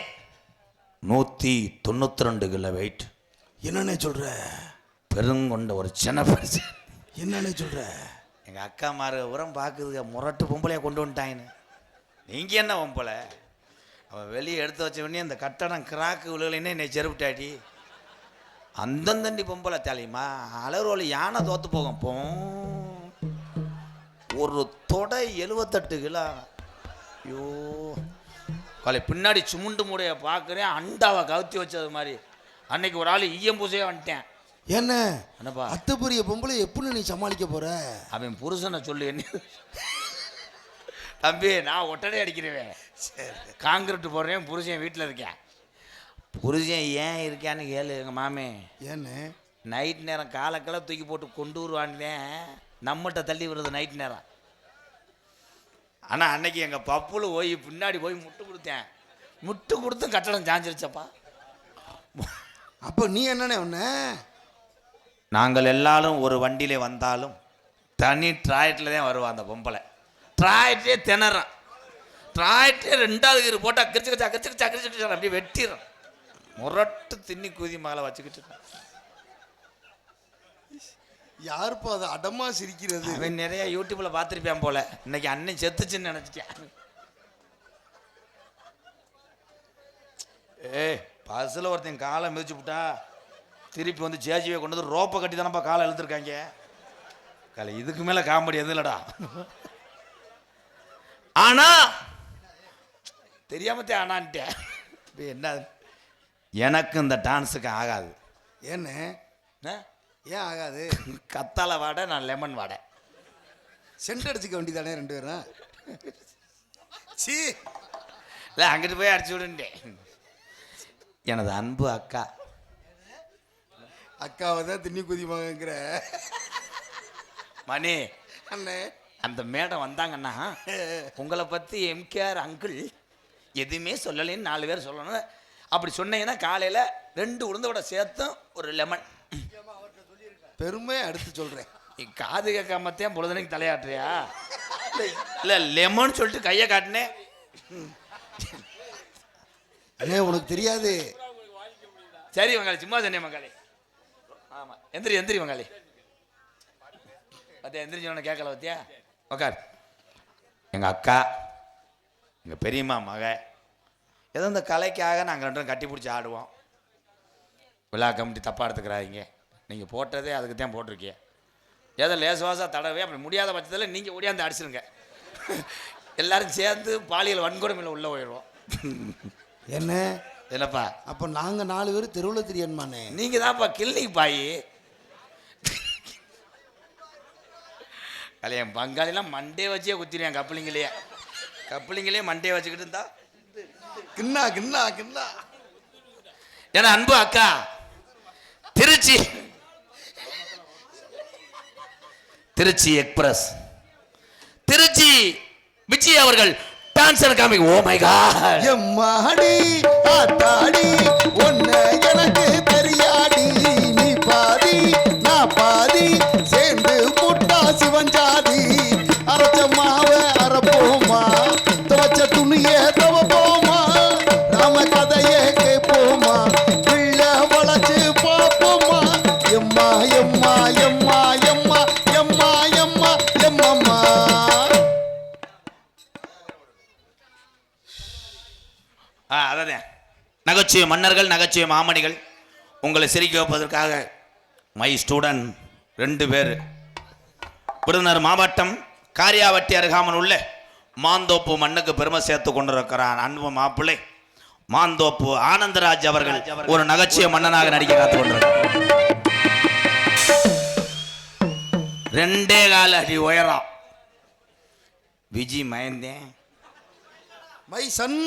192 கிலோ வெயிட். என்னன்னு சொல்ற? பெருங்கொண்ட ஒரு சின்ன பரிசு. என்னன்னு சொல்ற? எங்கள் அக்கா மாறு உரம் பார்க்குதுங்க. முரட்டு பொம்பளையாக கொண்டு வந்துட்டாங்கன்னு. நீங்கள் என்ன பொம்பளை? அவன் வெளியே எடுத்து வச்ச உடனே அந்த கட்டணம் கிராக்கு விழுகலைன்னே என்னை செருப்பிட்டாடி. அந்தந்தண்டி பொம்பளை தலையுமா அலரோலி யானை தோற்று போகும். போ ஒரு தொடை 78 கிலோ. ஐயோ காலை பின்னாடி சுமுண்டு மூடைய பார்க்குறேன். அண்டாவை கவுத்தி வச்சது மாதிரி. அன்னைக்கு ஒரு ஆள் ஈயம் பூசையாக வந்துட்டேன். என்ன என்னப்பா அத்தை பெரிய பொம்பளை எப்படி நீ சமாளிக்க போற? அவன் புருஷனை சொல்லு. என்ன தம்பி நான் ஒட்டடை அடிக்கிறேன், காங்கிரீட் போடுறேன், புருஷன் வீட்டில் இருக்கேன். புருஷன் ஏன் இருக்கான்னு கேளு எங்கள் மாமே. ஏன்னு? நைட் நேரம் காலக்கெல்லாம் தூக்கி போட்டு கொண்டு வருவான்தேன். நம்மகிட்ட தள்ளி வருது நைட் நேரம். ஆனால் அன்னைக்கு எங்கள் பப்புல போய் பின்னாடி போய் முட்டு கொடுத்தேன். முட்டு கொடுத்தும் கட்டடம் சாஞ்சிருச்சப்பா. அப்போ நீ என்னண்ணே ஒன்ன? நாங்கள் எல்லாரும் ஒரு வண்டியிலே வந்தாலும் தனி ட்ராய்ட்டில் தான் வருவான் அந்த பொம்பளை. ட்ராய்ட்டே திணறான். ட்ராய்ட்டே 2வது கீர் போட்டால் கிரிச்சு அப்படியே வெட்டிடுறான். முரட்டு தின்னி கூதி மேலே வச்சுக்கிட்டு யாருப்பா அது அடமா சிரிக்கிறது? அவன் நிறைய யூடியூப்ல பார்த்துருப்பான் போல. இன்னைக்கு அண்ணன் செத்துச்சுன்னு நினைச்சிட்டேன். பஸ்ஸில் ஒருத்தன் காலை மிதிச்சு விட்டா திருப்பி வந்து ஜேஜிவை கொண்டு வந்து ரோப்பை கட்டி தானப்பா காலை இழுத்துருக்காங்க. காலை இதுக்கு மேலே காமெடி எதுவும் இல்லடா. ஆனா தெரியாமத்தே ஆனான்ட்டேன். என்ன எனக்கு இந்த டான்ஸுக்கு ஆகாது. ஏன்னு? ஏன் ஆகாது? கத்தாழை வாடை, நான் லெமன் வாடை. சென்ட் அடிச்சுக்க வேண்டியதானே 2 பேரும்? சி இல்லை அங்கிட்டு போய் அடிச்சு விடுண்டேன். எனது அன்பு அக்கா. அக்காவை தான் தின்னி குதிமாங்கிற மணி அண்ணே. அந்த மேடம் வந்தாங்கன்னா உங்களை பற்றி எம்கேஆர் அங்கிள் எதுவுமே சொல்லலைன்னு 4 பேர் சொல்லணும். அப்படி சொன்னீங்கன்னா காலையில் 2 உளுந்தோட சேர்த்தும் ஒரு லெமன். பெருமையை அடுத்து சொல்கிறேன். நீ காது கேட்காமத்தையும் பொழுதுனைக்கு தலையாட்டுறியா? இல்லை லெமன் சொல்லிட்டு கையை காட்டினேன். அண்ணே உனக்கு தெரியாது. சரி மங்காளி, சும்மா சொன்னேன் மங்காளி. ஆமாம் எந்திரி வங்காளி. பத்தியா எந்திரிச்சோன்னு கேட்கல பத்தியா உக்கார். எங்கள் அக்கா எங்கள் பெரியம்மா மக ஏதோ இந்த கலைக்காக நாங்கள் ரெண்டும் கட்டி பிடிச்சி ஆடுவோம். விழா கமிட்டி தப்பாக எடுத்துக்கிறாங்க. நீங்கள் போட்டதே அதுக்கு தான் போட்டிருக்கீங்க. ஏதோ லேசுவாசாக தடவை அப்படி முடியாத பட்சத்தில் நீங்கள் ஓடியாந்து அடிச்சிருங்க. எல்லாரும் சேர்ந்து பாலியல் வன்கொடுமையில் உள்ளே போயிடுவோம். என்ன இல்லைப்பா, அப்போ நாங்கள் 4 பேர் தெருவில் தெரியணுமாண்ணே? நீங்கள் தான்ப்பா கிளினிக் பாயி. கல்யாணம் பங்காளிலாம் மண்டே வச்சே குத்திடுவேன். கப்பலிங்களே மண்டே வச்சுக்கிட்டு இருந்தா கிண்ணா கிண்ணா கிண்ணா. ஏன்னா அன்பு அக்கா திருச்சி எக்ஸ்பிரஸ் திருச்சி விஜய் அவர்கள் dancer comic. Oh my God. எம்மாடி ஆத்தாடி ஒன்ன எனக்கு தெரியாடி. நீ பாதி நான் பாதி சேர்ந்து புட்டா சிவஞ்சாதி. அரைச்ச மாவ அரைப்போமா, துவச்ச துணிய துவப்போமா, நாம கதைய கேட்போமா, பிள்ளை வளைச்சு பார்ப்போமா. எம்மா எம்மா எம்மா எம்மா எம்மா எம்மா எம்மம்மா. அதானே நகைச்சுவை மன்னர்கள், நகைச்சுவை மாமணிகள் உங்களை சிரிக்க வைப்பதற்காக மை ஸ்டூடெண்ட் 2 பேர் விருதுநகர் மாவட்டம் காரியாவட்டி அருகாமல் உள்ள மாந்தோப்பு மண்ணுக்கு பெருமை சேர்த்து கொண்டிருக்கிறான் அன்பு மாப்பிள்ளை மாந்தோப்பு ஆனந்தராஜ் அவர்கள் ஒரு நகைச்சுவை மன்னனாக நடிக்க காத்து கொண்டிருக்கிறார். 2.4 அடி உயரம். விஜி மயந்தேன் my son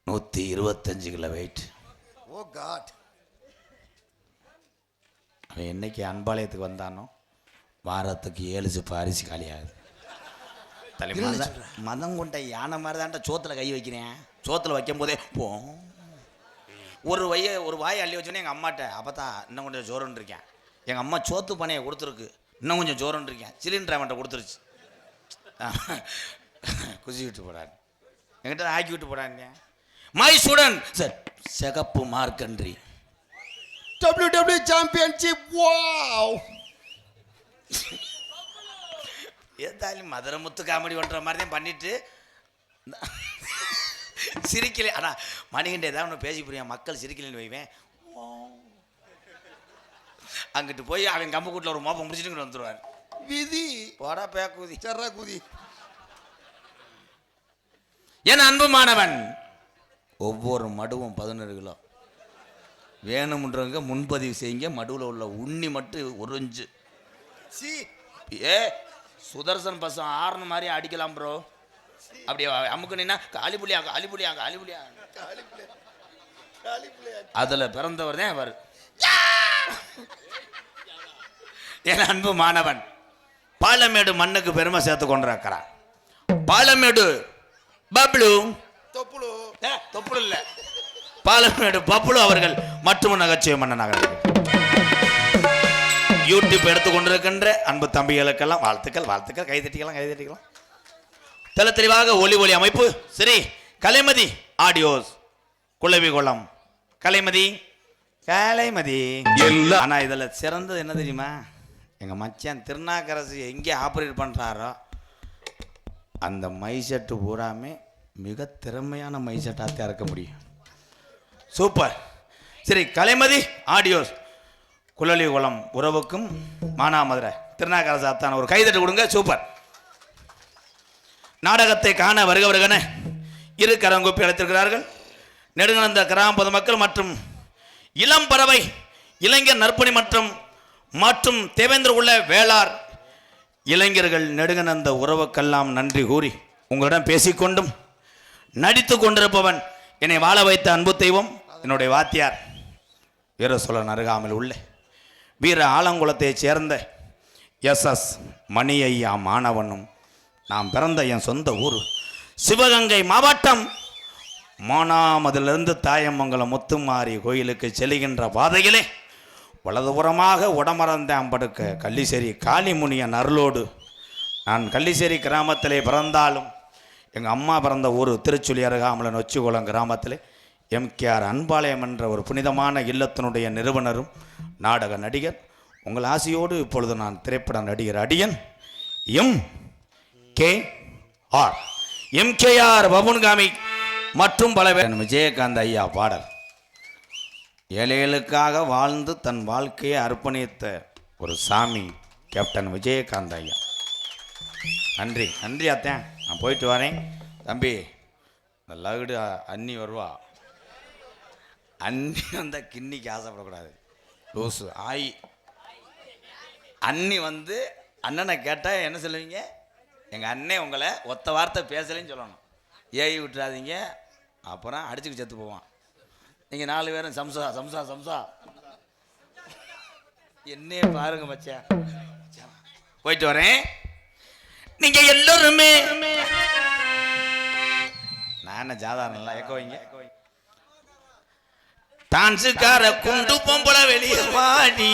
125 kilo weight. Oh god. அவன் என்னைக்கு அன்பாளையத்துக்கு வந்தானோ வாரத்துக்கு 7 சிப்பு அரிசி காலியாகுது. மதம் கொண்ட யானை மாதிரி தான்ட்ட சோத்தில் கை வைக்கிறேன். சோத்தில் வைக்கும் போதே போ ஒரு வாயை அள்ளி வச்சோன்னே எங்கள் அம்மாட்ட அப்போ தான் இன்னும் கொஞ்சம் ஜோரன் இருக்கேன். எங்கள் அம்மா சோத்து பனையை கொடுத்துருக்கு, இன்னும் கொஞ்சம் ஜோரன் இருக்கேன். சிலிண்டர் அவன்கிட்ட கொடுத்துருச்சு. குசி விட்டு போடான், என்கிட்ட ஆக்கி விட்டு போடான். மை ஸ்டூடெண்ட் சார் சிகப்பு மார்க்கன்றி WWE சாம்பியன்ஷிப். வாவ். ஏதாலும் மதுரை முத்து காமெடி பண்ணுற மாதிரி தான் பண்ணிட்டு சிரிக்கல. ஆனால் மணிகண்ட ஏதாவது ஒன்று பேசி புரியா மக்கள் சிரிக்கலன்னு வைவேன். அங்கிட்டு போய் அவன் கம்பு கூட்டில் ஒரு மோப்பம் முடிச்சுட்டு வந்துடுவார். விதி போடா பேக்குதி சர்ரா குதி. என் அன்பு மாணவன் ஒவ்வொரு மடுவும் 11 கிலோ வேணும்ன்றவங்க முன்பதிவு செய்யுங்க. மடுவில் உள்ள உண்ணி மட்டும் 1 இன்ச்சு. சுதர்சன் பசம் ஆறுன மாதிரி அடிக்கலாம் ப்ரோ. அப்படியே அமுக்கு நின்னா காலிபுலியா காலிபுலியா காலிபுலியா. அதில் பிறந்தவர் தான் அவர். என் அன்பு மாணவன் பாலமேடு மண்ணுக்கு பெருமை சேர்த்து கொண்டிருக்கிறான். பாலமேடு பப்ளு தொப்புளு இல்ல, பாலமேடு பப்ளு அவர்கள் மற்றும் நகைச்சுவை மன்னனாக யூடியூப் எடுத்துக்கொண்டிருக்கின்ற அன்பு தம்பிகளுக்கெல்லாம் வாழ்த்துக்கள் வாழ்த்துக்கள். கைதட்டிக்கலாம். தெளிவாக ஒளி அமைப்பு சரி. கலைமதி ஆடியோஸ் குளவிகுளம் கலைமதி ஆனா இதுல சிறந்தது என்ன தெரியுமா? எங்க மச்சான் திருநாக்கரசு எங்கே ஆப்ரேட் பண்றாரோ அந்த மைசெட்டு பூராமே மிக திறமையான மைசெட்டாக இருக்க முடியும். சூப்பர். சரி, கலைமதி ஆடியோஸ் குளவிகுளம் உறவுக்கும் மானாமதுரை திருநாக்கரசு அத்தான ஒரு கைதட்டு கொடுங்க. சூப்பர். நாடகத்தை காண வருகவருகன 2 கரங்கூப்பி அழைத்திருக்கிறார்கள். நெடுங்கணந்த கிராம பொதுமக்கள் மற்றும் இளம் பறவை இளைஞர் நற்பணி மற்றும் தேவேந்திர உள்ள வேளார் இளைஞர்கள் நெடுங்கணந்த உறவுக்கெல்லாம் நன்றி கூறி உங்களிடம் பேசிக்கொண்டும் நடித்து கொண்டிருப்பவன் என்னை வாழ வைத்த அன்பு தெய்வம் என்னுடைய வாத்தியார் வீர சோழன் அருகாமல் உள்ள வீர ஆலங்குளத்தைச் சேர்ந்த SS மணி ஐயா மாணவனும் நாம் பிறந்த என் சொந்த ஊர் சிவகங்கை மாவட்டம் மானாமதிலிருந்து தாயமங்கலம் முத்துமாரி கோயிலுக்கு செல்கின்ற பாதையிலே வலதுபுறமாக உடமறந்தாம்படுக்க கள்ளிசேரி காளிமுனியன் அருளோடு நான் கள்ளிசேரி கிராமத்திலே பிறந்தாலும் எங்கள் அம்மா பிறந்த ஊர் திருச்சுழி அருகாமல நொச்சிகுளம் கிராமத்தில் MKR அன்பாளையம் என்ற ஒரு புனிதமான இல்லத்தினுடைய நிறுவனரும் நாடக நடிகர் உங்கள் ஆசையோடு இப்பொழுது நான் திரைப்பட நடிகர் அடியன் எம்கேஆர் பபுன்காமி மற்றும் பல பேர் விஜயகாந்த் ஐயா பாடல். ஏழைகளுக்காக வாழ்ந்து தன் வாழ்க்கையை அர்ப்பணித்த ஒரு சாமி கேப்டன் விஜயகாந்த் ஐயா. நன்றி நன்றி அத்தேன். நான் போயிட்டு வரேன் தம்பி. இந்த லகுடு அண்ணி வருவா. அண்ணி வந்த கிண்ணிக்கு ஆசைப்படக்கூடாது. லூசு ஆயி அண்ணி வந்து அண்ணனை கேட்டால் என்ன சொல்லுவீங்க? எங்கள் அண்ணன் உங்களை ஒத்த வார்த்தை பேசலைன்னு சொல்லணும். ஏஐ விட்டுறாதீங்க, அப்புறம் அடிச்சுக்கு செத்து போவான். நீங்கள் 4 பேரும் சம்சா சம்சா சம்சா என்னையே பாருங்க மச்சான். போயிட்டு வரேன். நீங்க எல்லோருமே நான் என்ன ஜாதாரம்ல எக்க வைங்க. டான்ஸுக்கார குண்டு பொம்பள வெளியே வாடி,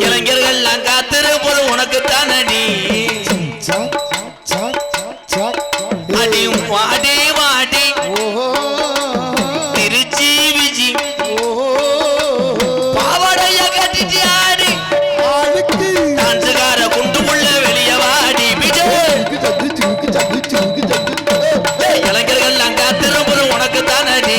இளைஞர்கள் காத்திருப்பது உனக்கு தானடி. அடி வாடி வாடி திருச்சி விஜி பாவடைய கட்டிட்டு ஆடி, டான்ஸுக்கார குண்டு புள்ள வெளியே வாடி. இளைஞர்கள் காத்திருப்பது உனக்கு தானடி.